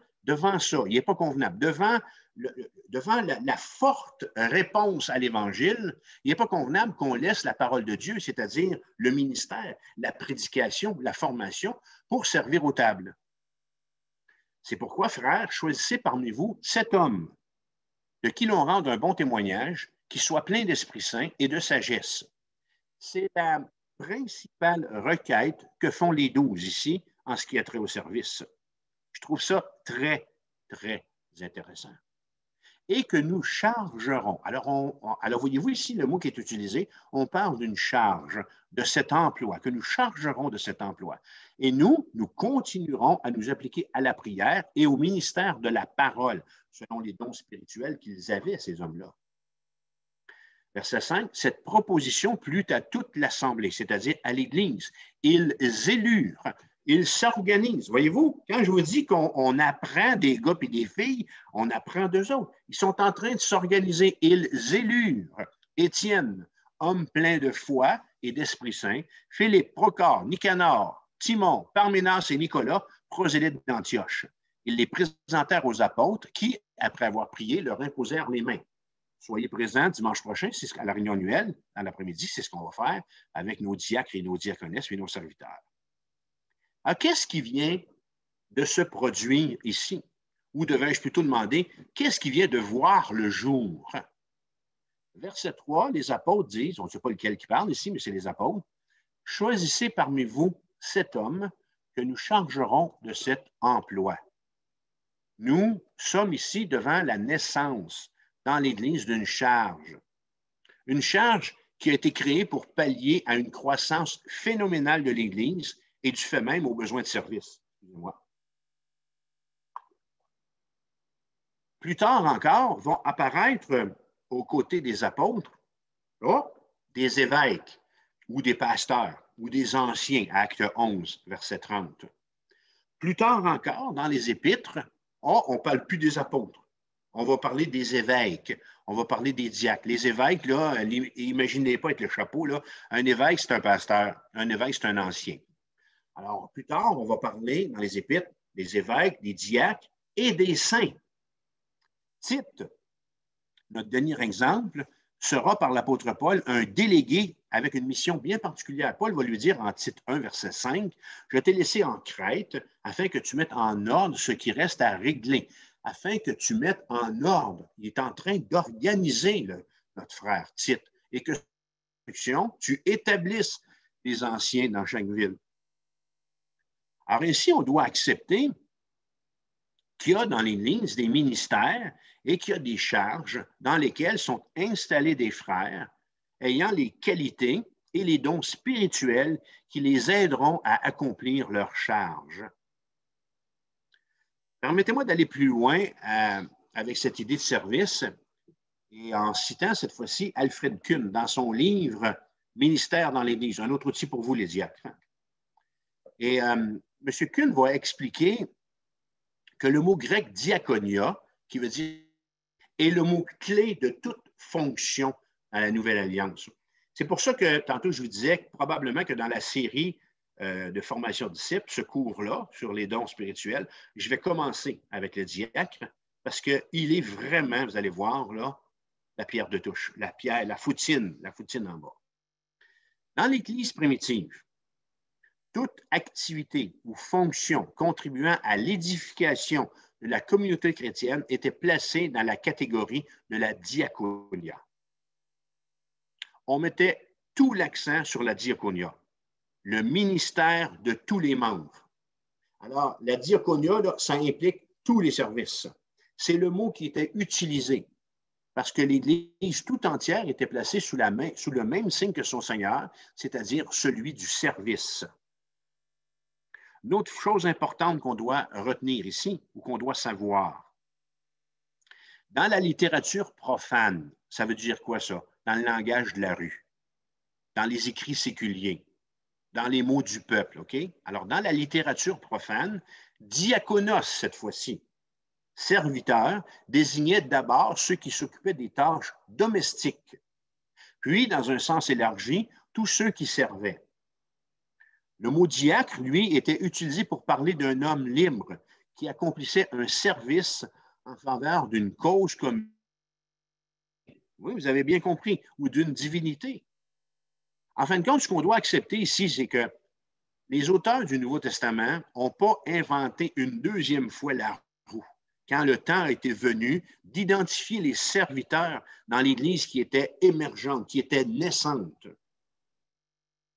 ça, il n'est pas convenable. Devant la forte réponse à l'Évangile, il n'est pas convenable qu'on laisse la parole de Dieu, c'est-à-dire le ministère, la prédication, la formation, pour servir aux tables. C'est pourquoi, frères, choisissez parmi vous 7 hommes de qui l'on rende un bon témoignage, qui soit plein d'Esprit Saint et de sagesse. C'est la principale requête que font les 12 ici en ce qui a trait au service. Je trouve ça très, très intéressant. Et que nous chargerons. Alors, voyez-vous ici le mot qui est utilisé, on parle d'une charge, de cet emploi, que nous chargerons de cet emploi. Et nous continuerons à nous appliquer à la prière et au ministère de la parole, selon les dons spirituels qu'ils avaient, ces hommes-là. Verset 5, cette proposition plut à toute l'Assemblée, c'est-à-dire à l'Église. Ils élurent, ils s'organisent. Voyez-vous, quand je vous dis qu'on apprend des gars et des filles, on apprend d'eux autres. Ils sont en train de s'organiser. Ils élurent Étienne, homme plein de foi et d'Esprit Saint, Philippe, Procor, Nicanor, Timon, Parménas et Nicolas, prosélytes d'Antioche. Ils les présentèrent aux apôtres qui, après avoir prié, leur imposèrent les mains. Soyez présents dimanche prochain, c'est à la réunion annuelle, dans l'après-midi, c'est ce qu'on va faire avec nos diacres et nos diaconesses et nos serviteurs. Alors, qu'est-ce qui vient de se produire ici? Ou devrais-je plutôt demander, qu'est-ce qui vient de voir le jour? Verset 3, les apôtres disent, on ne sait pas lequel qui parle ici, mais c'est les apôtres, choisissez parmi vous 7 hommes que nous chargerons de cet emploi. Nous sommes ici devant la naissance dans l'Église d'une charge. Une charge qui a été créée pour pallier à une croissance phénoménale de l'Église et du fait même aux besoins de service. Excusez-moi. Plus tard encore, vont apparaître aux côtés des apôtres des évêques ou des pasteurs ou des anciens, acte 11, verset 30. Plus tard encore, dans les épîtres, on ne parle plus des apôtres. On va parler des évêques, on va parler des diacres. Les évêques, là, imaginez pas avec le chapeau, là, un évêque, c'est un pasteur, un évêque, c'est un ancien. Alors, plus tard, on va parler dans les épîtres des évêques, des diacres et des saints. Tite, notre dernier exemple, sera par l'apôtre Paul un délégué avec une mission bien particulière. Paul va lui dire en Tite 1, verset 5, « Je t'ai laissé en Crète afin que tu mettes en ordre ce qui reste à régler, afin que tu mettes en ordre. » Il est en train d'organiser notre frère Tite et que tu établisses les anciens dans chaque ville. Alors ici, on doit accepter qu'il y a dans l'Église des ministères et qu'il y a des charges dans lesquelles sont installés des frères ayant les qualités et les dons spirituels qui les aideront à accomplir leurs charges. Permettez-moi d'aller plus loin avec cette idée de service et en citant cette fois-ci Alfred Kuhn dans son livre « Ministère dans l'Église », un autre outil pour vous les diacres. Et M. Kuhn va expliquer que le mot grec diaconia, qui veut dire, est le mot clé de toute fonction à la Nouvelle Alliance. C'est pour ça que tantôt je vous disais probablement que dans la série de formation de disciples, ce cours-là sur les dons spirituels, je vais commencer avec le diacre parce qu'il est vraiment, vous allez voir, là, la pierre de touche, la pierre, la foutine en bas. Dans l'Église primitive, toute activité ou fonction contribuant à l'édification de la communauté chrétienne était placée dans la catégorie de la diaconia. On mettait tout l'accent sur la diaconia, le ministère de tous les membres. Alors, la diaconia, là, ça implique tous les services. C'est le mot qui était utilisé parce que l'Église tout entière était placée sous le même signe que son Seigneur, c'est-à-dire celui du service. Une autre chose importante qu'on doit retenir ici ou qu'on doit savoir, dans la littérature profane, ça veut dire quoi ça? Dans le langage de la rue, dans les écrits séculiers, dans les mots du peuple, OK? Alors, dans la littérature profane, diaconos, cette fois-ci, serviteur, désignait d'abord ceux qui s'occupaient des tâches domestiques, puis, dans un sens élargi, tous ceux qui servaient. Le mot diacre, lui, était utilisé pour parler d'un homme libre qui accomplissait un service en faveur d'une cause commune. Oui, vous avez bien compris, ou d'une divinité. En fin de compte, ce qu'on doit accepter ici, c'est que les auteurs du Nouveau Testament n'ont pas inventé une deuxième fois la roue quand le temps a été venu d'identifier les serviteurs dans l'Église qui était émergente, qui était naissante.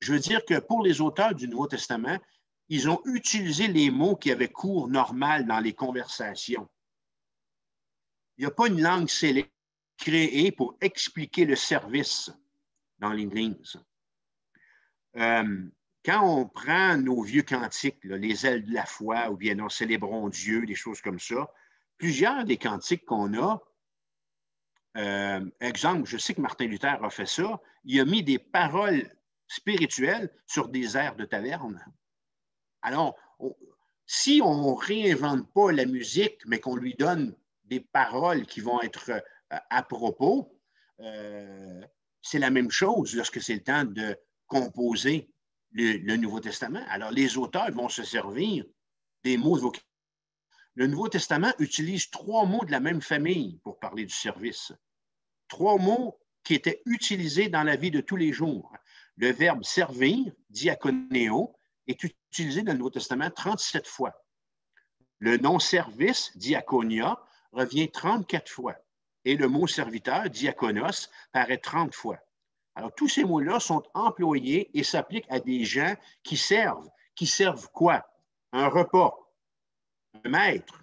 Je veux dire que pour les auteurs du Nouveau Testament, ils ont utilisé les mots qui avaient cours normal dans les conversations. Il n'y a pas une langue célèbre créée pour expliquer le service dans l'Église. Quand on prend nos vieux cantiques, là, les ailes de la foi, ou bien nous célébrons Dieu, des choses comme ça, plusieurs des cantiques qu'on a, exemple, je sais que Martin Luther a fait ça, il a mis des paroles spirituelles sur des airs de taverne. Alors, si on ne réinvente pas la musique, mais qu'on lui donne des paroles qui vont être à propos, c'est la même chose lorsque c'est le temps de composer le Nouveau Testament. Alors, les auteurs vont se servir des mots de vocabulaire. Le Nouveau Testament utilise 3 mots de la même famille pour parler du service. 3 mots qui étaient utilisés dans la vie de tous les jours. Le verbe servir, diakonéo, est utilisé dans le Nouveau Testament 37 fois. Le nom service, diakonia, revient 34 fois. Et le mot serviteur, diakonos, paraît 30 fois. Alors, tous ces mots-là sont employés et s'appliquent à des gens qui servent. Qui servent quoi? Un repas, un maître,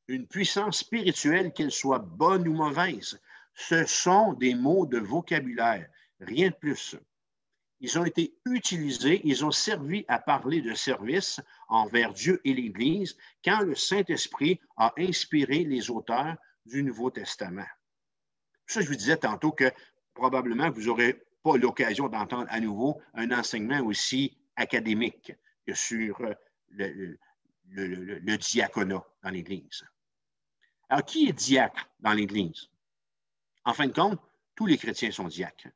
une puissance spirituelle, qu'elle soit bonne ou mauvaise. Ce sont des mots de vocabulaire, rien de plus. Ils ont été utilisés, ils ont servi à parler de service envers Dieu et l'Église quand le Saint-Esprit a inspiré les auteurs du Nouveau Testament. Ça, je vous disais tantôt que probablement vous n'aurez pas l'occasion d'entendre à nouveau un enseignement aussi académique que sur le diaconat dans l'Église. Alors, qui est diacre dans l'Église? En fin de compte, tous les chrétiens sont diacres,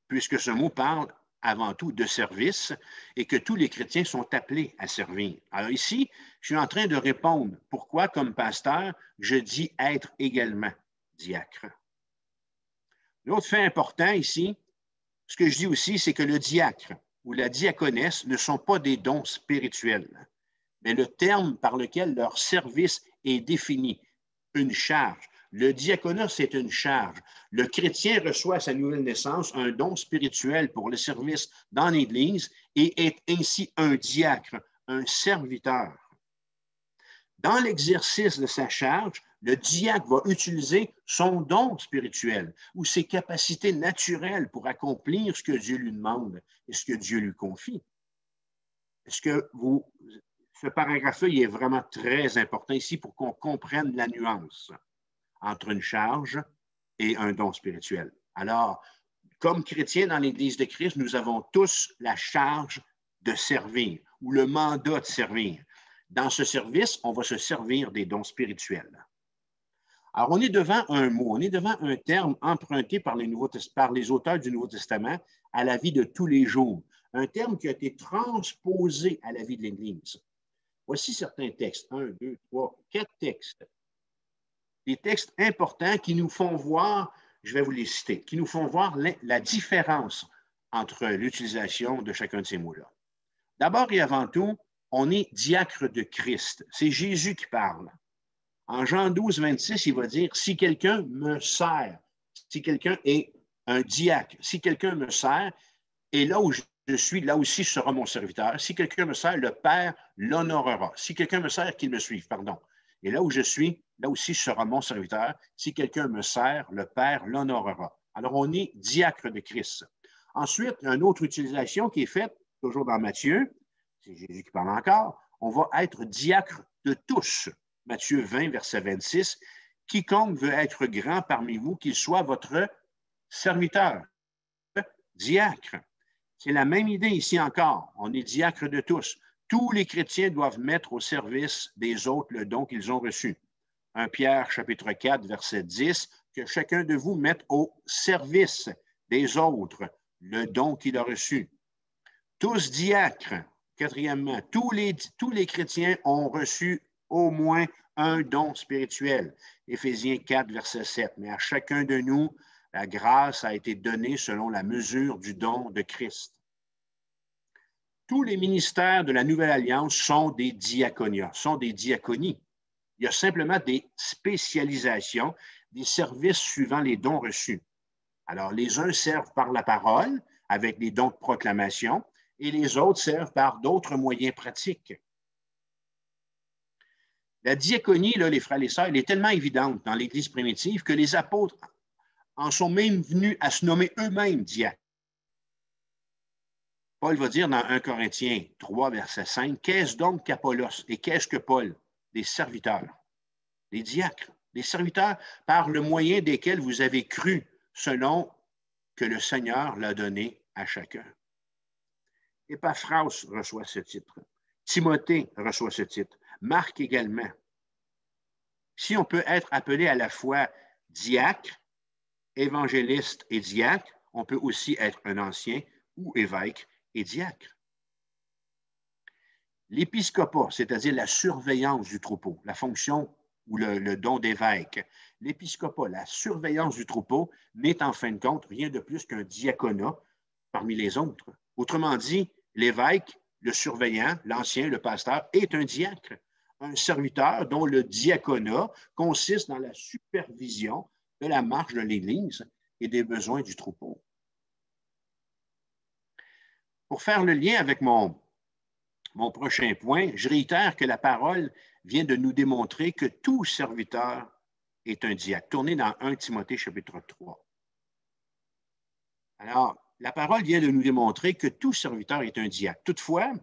puisque ce mot parle avant tout de service et que tous les chrétiens sont appelés à servir. Alors ici, je suis en train de répondre pourquoi, comme pasteur, je dis être également diacre. L'autre fait important ici, ce que je dis aussi, c'est que le diacre ou la diaconesse ne sont pas des dons spirituels, mais le terme par lequel leur service est défini, une charge. Le diaconat, c'est une charge. Le chrétien reçoit à sa nouvelle naissance un don spirituel pour le service dans l'Église et est ainsi un diacre, un serviteur. Dans l'exercice de sa charge, le diacre va utiliser son don spirituel ou ses capacités naturelles pour accomplir ce que Dieu lui demande et ce que Dieu lui confie. Est-ce que ce paragraphe-là est vraiment très important ici pour qu'on comprenne la nuance entre une charge et un don spirituel. Alors, comme chrétiens dans l'Église de Christ, nous avons tous la charge de servir ou le mandat de servir. Dans ce service, on va se servir des dons spirituels. Alors, on est devant un mot, on est devant un terme emprunté par les auteurs du Nouveau Testament à la vie de tous les jours. Un terme qui a été transposé à la vie de l'Église. Voici certains textes, 1, 2, 3, 4 textes. Des textes importants qui nous font voir, je vais vous les citer, qui nous font voir la différence entre l'utilisation de chacun de ces mots-là. D'abord et avant tout, on est diacre de Christ. C'est Jésus qui parle. En Jean 12, 26, il va dire, si quelqu'un me sert, si quelqu'un est un diacre, si quelqu'un me sert, et là où je suis, là aussi sera mon serviteur. Si quelqu'un me sert, le Père l'honorera. Si quelqu'un me sert, qu'il me suive, pardon. Et là où je suis, là aussi sera mon serviteur. Si quelqu'un me sert, le Père l'honorera. Alors, on est diacre de Christ. Ensuite, une autre utilisation qui est faite, toujours dans Matthieu, c'est Jésus qui parle encore, on va être diacre de tous. Matthieu 20, verset 26, quiconque veut être grand parmi vous, qu'il soit votre serviteur, diacre. C'est la même idée ici encore. On est diacre de tous. Tous les chrétiens doivent mettre au service des autres le don qu'ils ont reçu. 1 Pierre, chapitre 4, verset 10, que chacun de vous mette au service des autres le don qu'il a reçu. Tous diacres, quatrièmement, tous les chrétiens ont reçu au moins un don spirituel. Éphésiens 4, verset 7. Mais à chacun de nous, la grâce a été donnée selon la mesure du don de Christ. Tous les ministères de la Nouvelle Alliance sont des diaconiats, sont des diaconies. Il y a simplement des spécialisations, des services suivant les dons reçus. Alors, les uns servent par la parole, avec des dons de proclamation, et les autres servent par d'autres moyens pratiques. La diaconie, là, les frères et les sœurs, elle est tellement évidente dans l'Église primitive que les apôtres en sont même venus à se nommer eux-mêmes diacres. Paul va dire dans 1 Corinthiens 3, verset 5, « Qu'est-ce donc qu'Apollos et qu'est-ce que Paul? Des serviteurs, des diacres, des serviteurs par le moyen desquels vous avez cru, selon que le Seigneur l'a donné à chacun. » Épaphras reçoit ce titre. Timothée reçoit ce titre. Marc également. Si on peut être appelé à la fois diacre, évangéliste et diacre, on peut aussi être un ancien ou évêque et diacre. L'épiscopat, c'est-à-dire la surveillance du troupeau, la fonction ou le don d'évêque. L'épiscopat, la surveillance du troupeau, n'est en fin de compte rien de plus qu'un diaconat parmi les autres. Autrement dit, l'évêque, le surveillant, l'ancien, le pasteur, est un diacre, un serviteur dont le diaconat consiste dans la supervision de la marche de l'Église et des besoins du troupeau. Pour faire le lien avec mon prochain point, je réitère que la parole vient de nous démontrer que tout serviteur est un diacre. Tournez dans 1 Timothée chapitre 3. Alors, la parole vient de nous démontrer que tout serviteur est un diacre. Toutefois,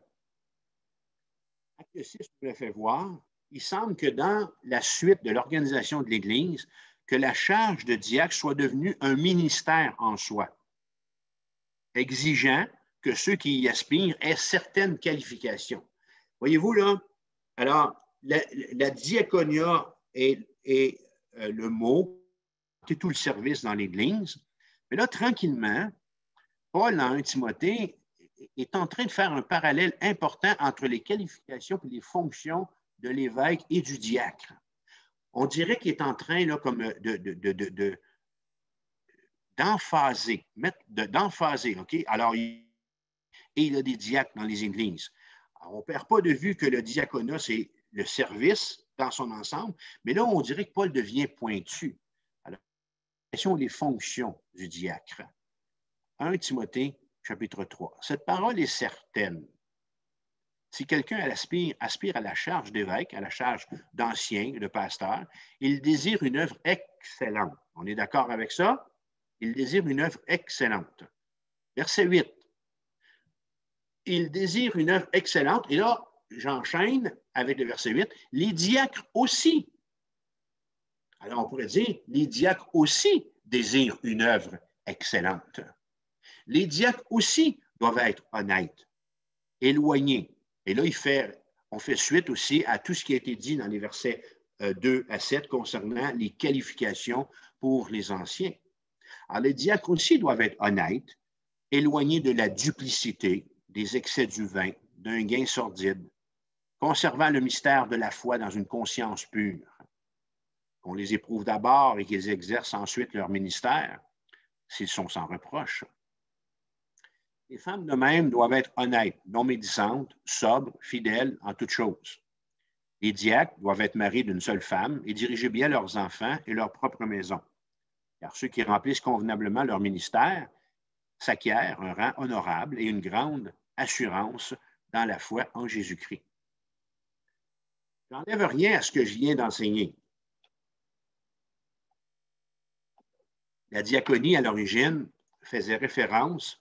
Acte 6 nous l'a fait voir, il semble que dans la suite de l'organisation de l'Église, que la charge de diacre soit devenue un ministère en soi, exigeant que ceux qui y aspirent aient certaines qualifications. Voyez-vous là, alors, la diaconia est et le mot, tout le service dans l'Église. Mais là, tranquillement, Paul, dans 1 Timothée, est en train de faire un parallèle important entre les qualifications et les fonctions de l'évêque et du diacre. On dirait qu'il est en train là, comme d'emphaser, OK? Alors, il y a des diacres dans les églises. Alors, on ne perd pas de vue que le diaconat, c'est le service dans son ensemble, mais là, on dirait que Paul devient pointu. Alors, les fonctions du diacre. 1 Timothée, chapitre 3. Cette parole est certaine. Si quelqu'un aspire à la charge d'évêque, à la charge d'ancien, de pasteur, il désire une œuvre excellente. On est d'accord avec ça? Il désire une œuvre excellente. Verset 8. Il désire une œuvre excellente. Et là, j'enchaîne avec le verset 8. Les diacres aussi. Alors, on pourrait dire, les diacres aussi désirent une œuvre excellente. Les diacres aussi doivent être honnêtes, éloignés. Et là, on fait suite aussi à tout ce qui a été dit dans les versets 2 à 7 concernant les qualifications pour les anciens. Alors, les diacres aussi doivent être honnêtes, éloignés de la duplicité, des excès du vin, d'un gain sordide, conservant le mystère de la foi dans une conscience pure. Qu'on les éprouve d'abord et qu'ils exercent ensuite leur ministère, s'ils sont sans reproche. Les femmes de même doivent être honnêtes, non médisantes, sobres, fidèles en toutes choses. Les diacres doivent être mariés d'une seule femme et diriger bien leurs enfants et leur propre maison. Car ceux qui remplissent convenablement leur ministère s'acquièrent un rang honorable et une grande assurance dans la foi en Jésus-Christ. Je n'enlève rien à ce que je viens d'enseigner. La diaconie, à l'origine, faisait référence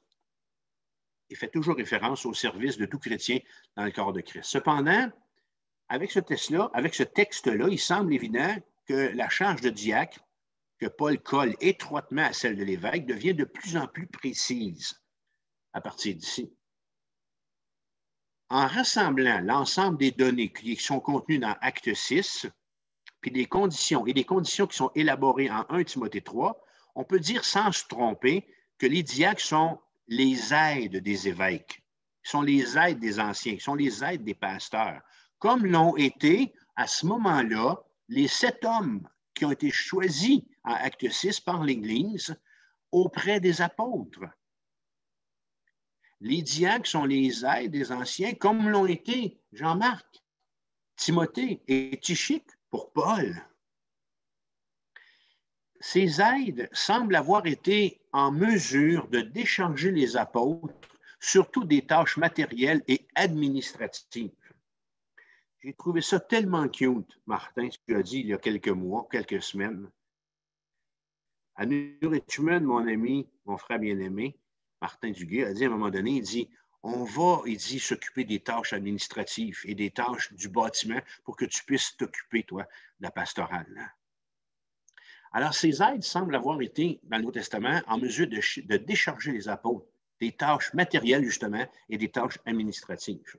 et fait toujours référence au service de tout chrétien dans le corps de Christ. Cependant, avec ce texte-là, il semble évident que la charge de diacre, que Paul colle étroitement à celle de l'évêque, devient de plus en plus précise à partir d'ici. En rassemblant l'ensemble des données qui sont contenues dans Acte 6, puis des conditions qui sont élaborées en 1 Timothée 3, on peut dire sans se tromper que les diacres sont les aides des évêques, sont les aides des anciens, sont les aides des pasteurs, comme l'ont été à ce moment-là les 7 hommes qui ont été choisis en Acte 6 par l'Église auprès des apôtres. Les diacres sont les aides des anciens, comme l'ont été Jean-Marc, Timothée et Tychique pour Paul. Ces aides semblent avoir été en mesure de décharger les apôtres, surtout des tâches matérielles et administratives. J'ai trouvé ça tellement cute, Martin, ce que tu as dit il y a quelques mois, quelques semaines. À New Richmond, mon ami, mon frère bien-aimé, Martin Duguay, a dit à un moment donné, il dit, on va, il dit, s'occuper des tâches administratives et des tâches du bâtiment pour que tu puisses t'occuper, toi, de la pastorale. Alors, ces aides semblent avoir été, dans le Nouveau Testament, en mesure de décharger les apôtres des tâches matérielles, justement, et des tâches administratives.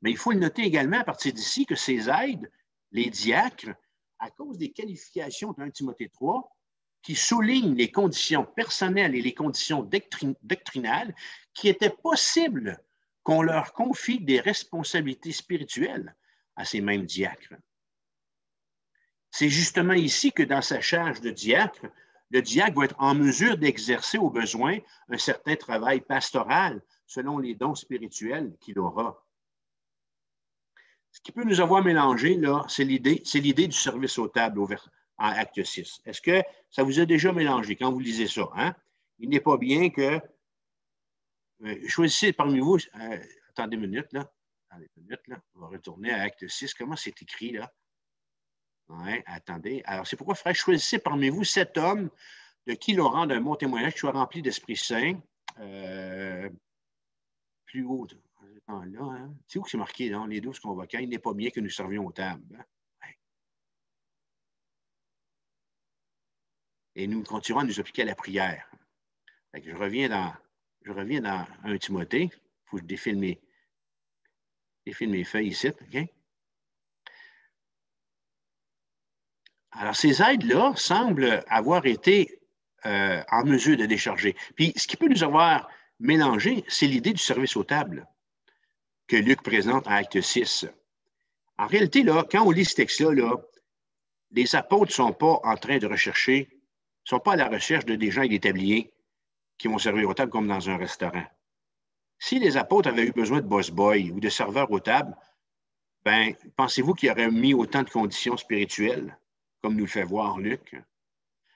Mais il faut le noter également à partir d'ici que ces aides, les diacres, à cause des qualifications de 1 Timothée 3, qui soulignent les conditions personnelles et les conditions doctrinales, qui était possible qu'on leur confie des responsabilités spirituelles à ces mêmes diacres. C'est justement ici que dans sa charge de diacre, le diacre va être en mesure d'exercer au besoin un certain travail pastoral selon les dons spirituels qu'il aura. Ce qui peut nous avoir mélangé, là, c'est l'idée du service aux tables en Acte 6. Est-ce que ça vous a déjà mélangé quand vous lisez ça? Hein? Il n'est pas bien que... choisissez parmi vous... attendez une minute, là. On va retourner à Acte 6. Comment c'est écrit, là? Ouais, attendez. Alors, c'est pourquoi, frère, choisissez parmi vous 7 hommes de qui l'on rende un bon témoignage qui soit rempli d'Esprit Saint. Plus haut. Là, hein? C'est où que c'est marqué, dans les 12 convoquants? Il n'est pas bien que nous servions aux tables. Hein? Ouais. Et nous continuerons à nous appliquer à la prière. Fait que je reviens dans 1 Timothée. Il faut que je défile mes feuilles ici. OK? Alors, ces aides-là semblent avoir été en mesure de décharger. Puis, ce qui peut nous avoir mélangé, c'est l'idée du service aux tables que Luc présente à Acte 6. En réalité, là, quand on lit ce texte-là, là, les apôtres ne sont pas en train de rechercher, ne sont pas à la recherche de des gens et des tabliers qui vont servir aux tables comme dans un restaurant. Si les apôtres avaient eu besoin de boss-boy ou de serveurs aux tables, ben, pensez-vous qu'ils auraient mis autant de conditions spirituelles, comme nous le fait voir Luc?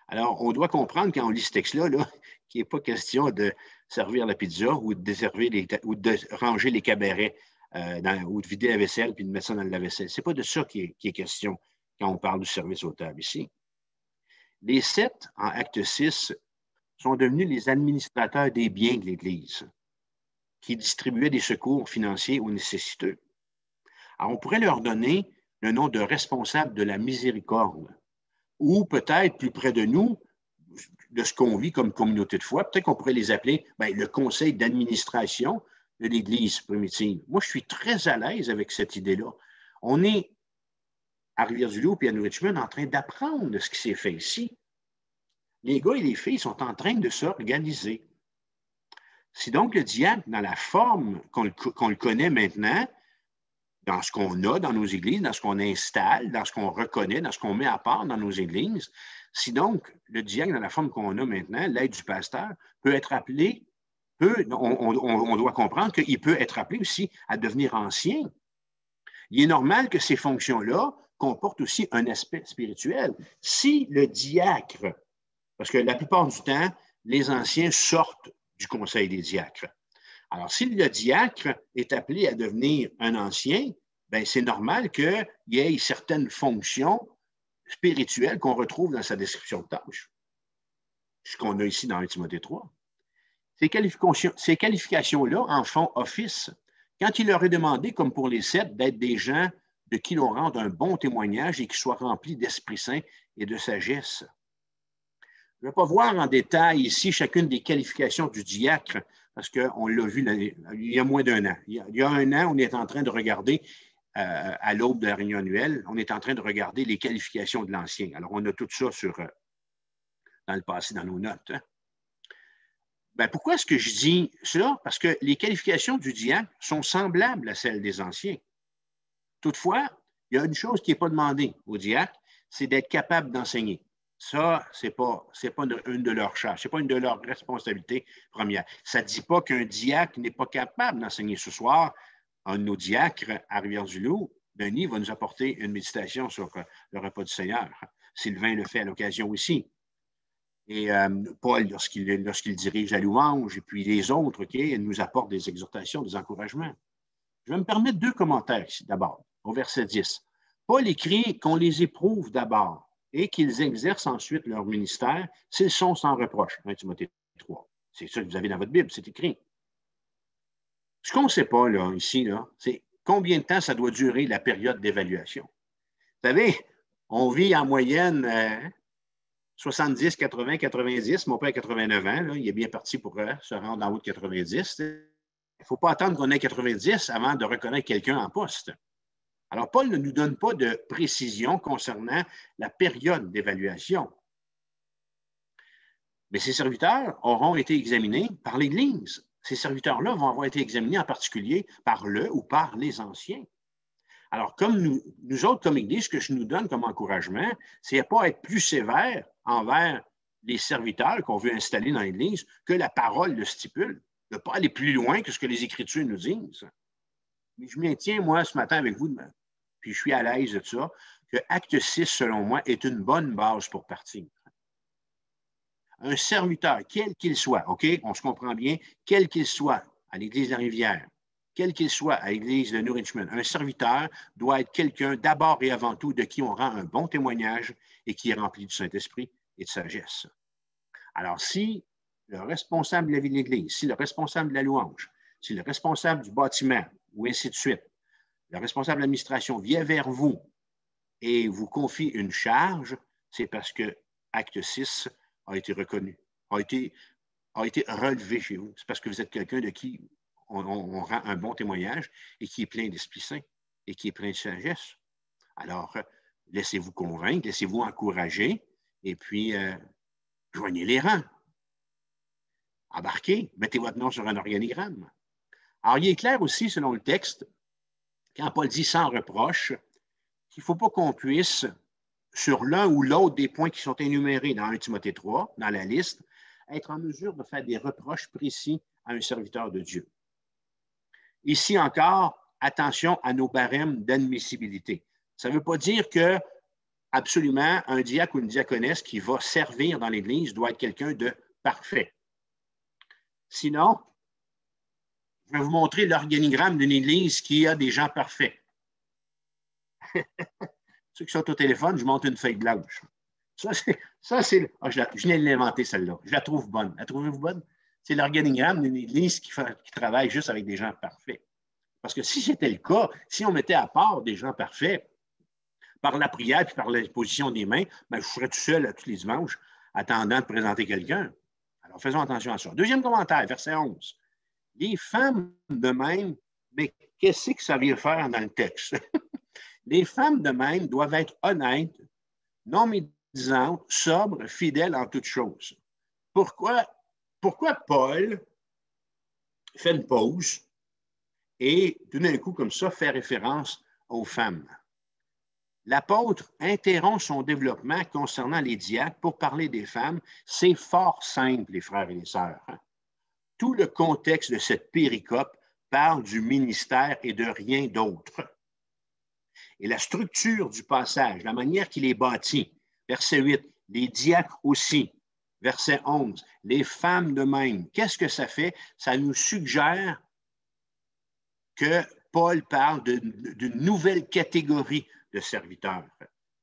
Alors, on doit comprendre quand on lit ce texte-là, là, qu'il n'est pas question de servir la pizza ou ou de ranger les cabarets ou de vider la vaisselle puis de mettre ça dans le lave-vaisselle. Ce n'est pas de ça qui est question quand on parle du service aux tables ici. Les 7, en acte 6, sont devenus les administrateurs des biens de l'Église, qui distribuaient des secours financiers aux nécessiteux. Alors, on pourrait leur donner le nom de responsable de la miséricorde, ou peut-être plus près de nous, de ce qu'on vit comme communauté de foi, peut-être qu'on pourrait les appeler le conseil d'administration de l'Église primitive. Moi, je suis très à l'aise avec cette idée-là. On est à Rivière-du-Loup et à New Richmond en train d'apprendre ce qui s'est fait ici. Les gars et les filles sont en train de s'organiser. Si donc le diacre, dans la forme qu'on le connaît maintenant, dans ce qu'on a dans nos églises, dans ce qu'on installe, dans ce qu'on reconnaît, dans ce qu'on met à part dans nos églises, si donc le diacre, dans la forme qu'on a maintenant, l'aide du pasteur, peut être appelé, on doit comprendre qu'il peut être appelé aussi à devenir ancien. Il est normal que ces fonctions-là comportent aussi un aspect spirituel. Si le diacre, parce que la plupart du temps, les anciens sortent du conseil des diacres. Alors, si le diacre est appelé à devenir un ancien, bien, c'est normal qu'il y ait certaines fonctions spirituelles qu'on retrouve dans sa description de tâche. Ce qu'on a ici dans 1 Timothée 3. Ces qualifications-là en font office. Quand il leur est demandé, comme pour les 7, d'être des gens de qui l'on rende un bon témoignage et qui soient remplis d'Esprit Saint et de sagesse. Je ne vais pas voir en détail ici chacune des qualifications du diacre, parce qu'on l'a vu il y a moins d'un an. Il y a un an, on est en train de regarder, à l'aube de la réunion annuelle, on est en train de regarder les qualifications de l'ancien. Alors, on a tout ça dans le passé, dans nos notes. Hein. Ben, pourquoi est-ce que je dis cela? Parce que les qualifications du diacre sont semblables à celles des anciens. Toutefois, il y a une chose qui n'est pas demandée au diacre, c'est d'être capable d'enseigner. Ça, ce n'est pas une de leurs charges, ce n'est pas une de leurs responsabilités premières. Ça ne dit pas qu'un diacre n'est pas capable d'enseigner. Ce soir, un de nos diacres à Rivière-du-Loup, Denis, va nous apporter une méditation sur le repas du Seigneur. Sylvain le fait à l'occasion aussi. Et Paul, lorsqu'il dirige la louange, et puis les autres, il nous apportent des exhortations, des encouragements. Je vais me permettre 2 commentaires ici, d'abord, au verset 10. Paul écrit qu'on les éprouve d'abord et qu'ils exercent ensuite leur ministère s'ils sont sans reproche. 1 Timothée 3. C'est ça que vous avez dans votre Bible, c'est écrit. Ce qu'on ne sait pas là, ici, là, c'est combien de temps ça doit durer la période d'évaluation. Vous savez, on vit en moyenne 70, 80, 90. Mon père a 89 ans, là, il est bien parti pour se rendre en haut de 90. Il ne faut pas attendre qu'on ait 90 avant de reconnaître quelqu'un en poste. Alors, Paul ne nous donne pas de précision concernant la période d'évaluation. Mais ces serviteurs auront été examinés par l'Église. Ces serviteurs-là vont avoir été examinés en particulier par le ou par les anciens. Alors, comme nous autres, comme Église, ce que je nous donne comme encouragement, c'est de ne pas être plus sévère envers les serviteurs qu'on veut installer dans l'Église que la parole le stipule, de ne pas aller plus loin que ce que les Écritures nous disent. Mais je maintiens, moi, ce matin avec vous, puis je suis à l'aise de ça, que Acte 6, selon moi, est une bonne base pour partir. Un serviteur, quel qu'il soit, OK, on se comprend bien, quel qu'il soit, à l'Église de la Rivière, quel qu'il soit à l'Église de New Richmond, un serviteur doit être quelqu'un d'abord et avant tout de qui on rend un bon témoignage et qui est rempli du Saint-Esprit et de sagesse. Alors, si le responsable de la vie de l'Église, si le responsable de la louange, si le responsable du bâtiment, ou ainsi de suite, le responsable de l'administration vient vers vous et vous confie une charge, c'est parce que Acte 6 a été reconnu, a été relevé chez vous. C'est parce que vous êtes quelqu'un de qui on rend un bon témoignage et qui est plein d'Esprit Saint et qui est plein de sagesse. Alors, laissez-vous convaincre, laissez-vous encourager, et puis joignez les rangs. Embarquez, mettez votre nom sur un organigramme. Alors, il est clair aussi, selon le texte, quand Paul dit sans reproche, qu'il ne faut pas qu'on puisse, sur l'un ou l'autre des points qui sont énumérés dans 1 Timothée 3, dans la liste, être en mesure de faire des reproches précis à un serviteur de Dieu. Ici encore, attention à nos barèmes d'admissibilité. Ça ne veut pas dire que absolument un diacre ou une diaconesse qui va servir dans l'Église doit être quelqu'un de parfait. Sinon, je vais vous montrer l'organigramme d'une Église qui a des gens parfaits. Ceux qui sont au téléphone, je montre une feuille blanche. Je viens de l'inventer, celle-là. Je la trouve bonne. La trouvez-vous bonne? C'est l'organigramme d'une Église qui travaille juste avec des gens parfaits. Parce que si c'était le cas, si on mettait à part des gens parfaits, par la prière et par l'exposition des mains, ben, je serais tout seul tous les dimanches attendant de présenter quelqu'un. Alors, faisons attention à ça. Deuxième commentaire, verset 11. Les femmes de même, mais qu'est-ce que ça vient faire dans le texte? Les femmes de même doivent être honnêtes, non médisantes, sobres, fidèles en toutes choses. Pourquoi Paul fait une pause et tout d'un coup, comme ça, fait référence aux femmes? L'apôtre interrompt son développement concernant les diacres pour parler des femmes. C'est fort simple, les frères et les sœurs. Tout le contexte de cette péricope parle du ministère et de rien d'autre. Et la structure du passage, la manière qu'il est bâti, verset 8, les diacres aussi, verset 11, les femmes de même. Qu'est-ce que ça fait? Ça nous suggère que Paul parle d'une nouvelle catégorie de serviteurs.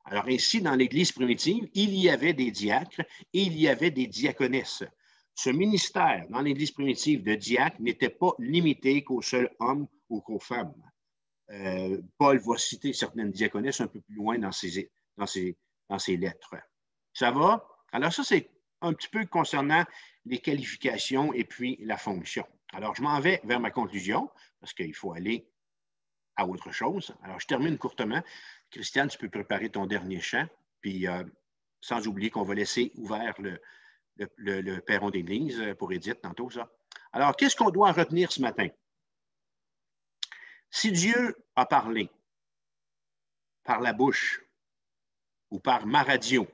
Alors ainsi, dans l'Église primitive, il y avait des diacres et il y avait des diaconesses. Ce ministère dans l'Église primitive de diacre n'était pas limité qu'aux seuls hommes ou qu'aux femmes. Paul va citer certaines diaconesses un peu plus loin dans ses lettres. Ça va? Alors ça, c'est un petit peu concernant les qualifications et puis la fonction. Alors, je m'en vais vers ma conclusion parce qu'il faut aller à autre chose. Alors, je termine courtement. Christiane, tu peux préparer ton dernier chant, puis sans oublier qu'on va laisser ouvert le perron d'église pour Édith tantôt, ça. Alors, qu'est-ce qu'on doit retenir ce matin? Si Dieu a parlé par la bouche ou par ma radio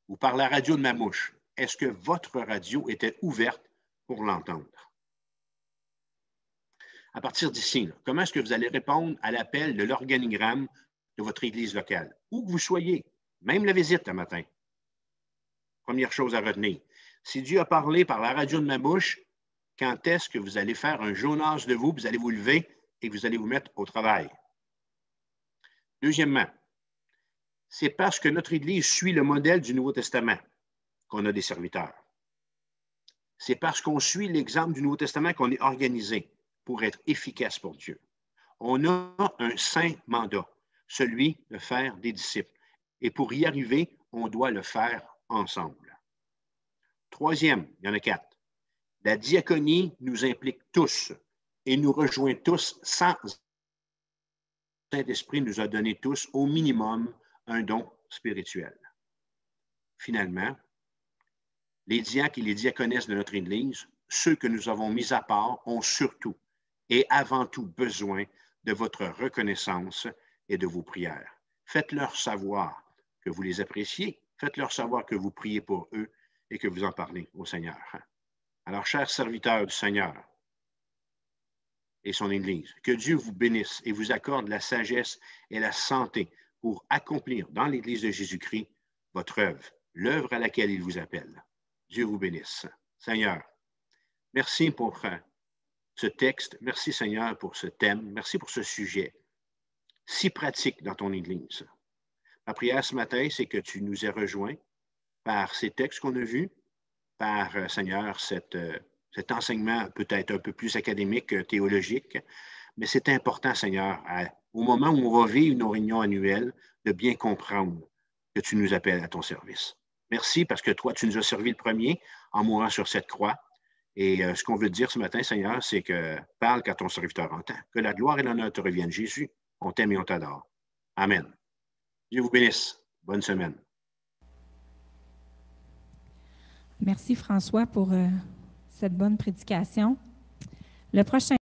ou par la radio de ma mouche, est-ce que votre radio était ouverte pour l'entendre? À partir d'ici, comment est-ce que vous allez répondre à l'appel de l'organigramme de votre église locale? Où que vous soyez, même la visite un matin. Première chose à retenir. Si Dieu a parlé par la radio de ma bouche, quand est-ce que vous allez faire un Jonas de vous, vous allez vous lever et vous allez vous mettre au travail? Deuxièmement, c'est parce que notre Église suit le modèle du Nouveau Testament qu'on a des serviteurs. C'est parce qu'on suit l'exemple du Nouveau Testament qu'on est organisé pour être efficace pour Dieu. On a un saint mandat, celui de faire des disciples. Et pour y arriver, on doit le faire ensemble. Troisième, il y en a 4. La diaconie nous implique tous et nous rejoint tous sans le Saint-Esprit nous a donné tous au minimum un don spirituel. Finalement, les diacres et les diaconesses de notre Église, ceux que nous avons mis à part, ont surtout et avant tout besoin de votre reconnaissance et de vos prières. Faites-leur savoir que vous les appréciez, faites-leur savoir que vous priez pour eux et que vous en parlez au Seigneur. Alors, chers serviteurs du Seigneur et son Église, que Dieu vous bénisse et vous accorde la sagesse et la santé pour accomplir dans l'Église de Jésus-Christ votre œuvre, l'œuvre à laquelle il vous appelle. Dieu vous bénisse. Seigneur, merci pour ce texte. Merci, Seigneur, pour ce thème. Merci pour ce sujet si pratique dans ton Église. Ma prière ce matin, c'est que tu nous aies rejoints par ces textes qu'on a vus, par, Seigneur, cet enseignement peut-être un peu plus académique, théologique, mais c'est important, Seigneur, au moment où on va vivre nos réunions annuelles, de bien comprendre que tu nous appelles à ton service. Merci parce que toi, tu nous as servi le premier en mourant sur cette croix. Et ce qu'on veut te dire ce matin, Seigneur, c'est que parle quand ton serviteur entend. Que la gloire et l'honneur te reviennent, Jésus. On t'aime et on t'adore. Amen. Dieu vous bénisse. Bonne semaine. Merci François pour cette bonne prédication. Le prochain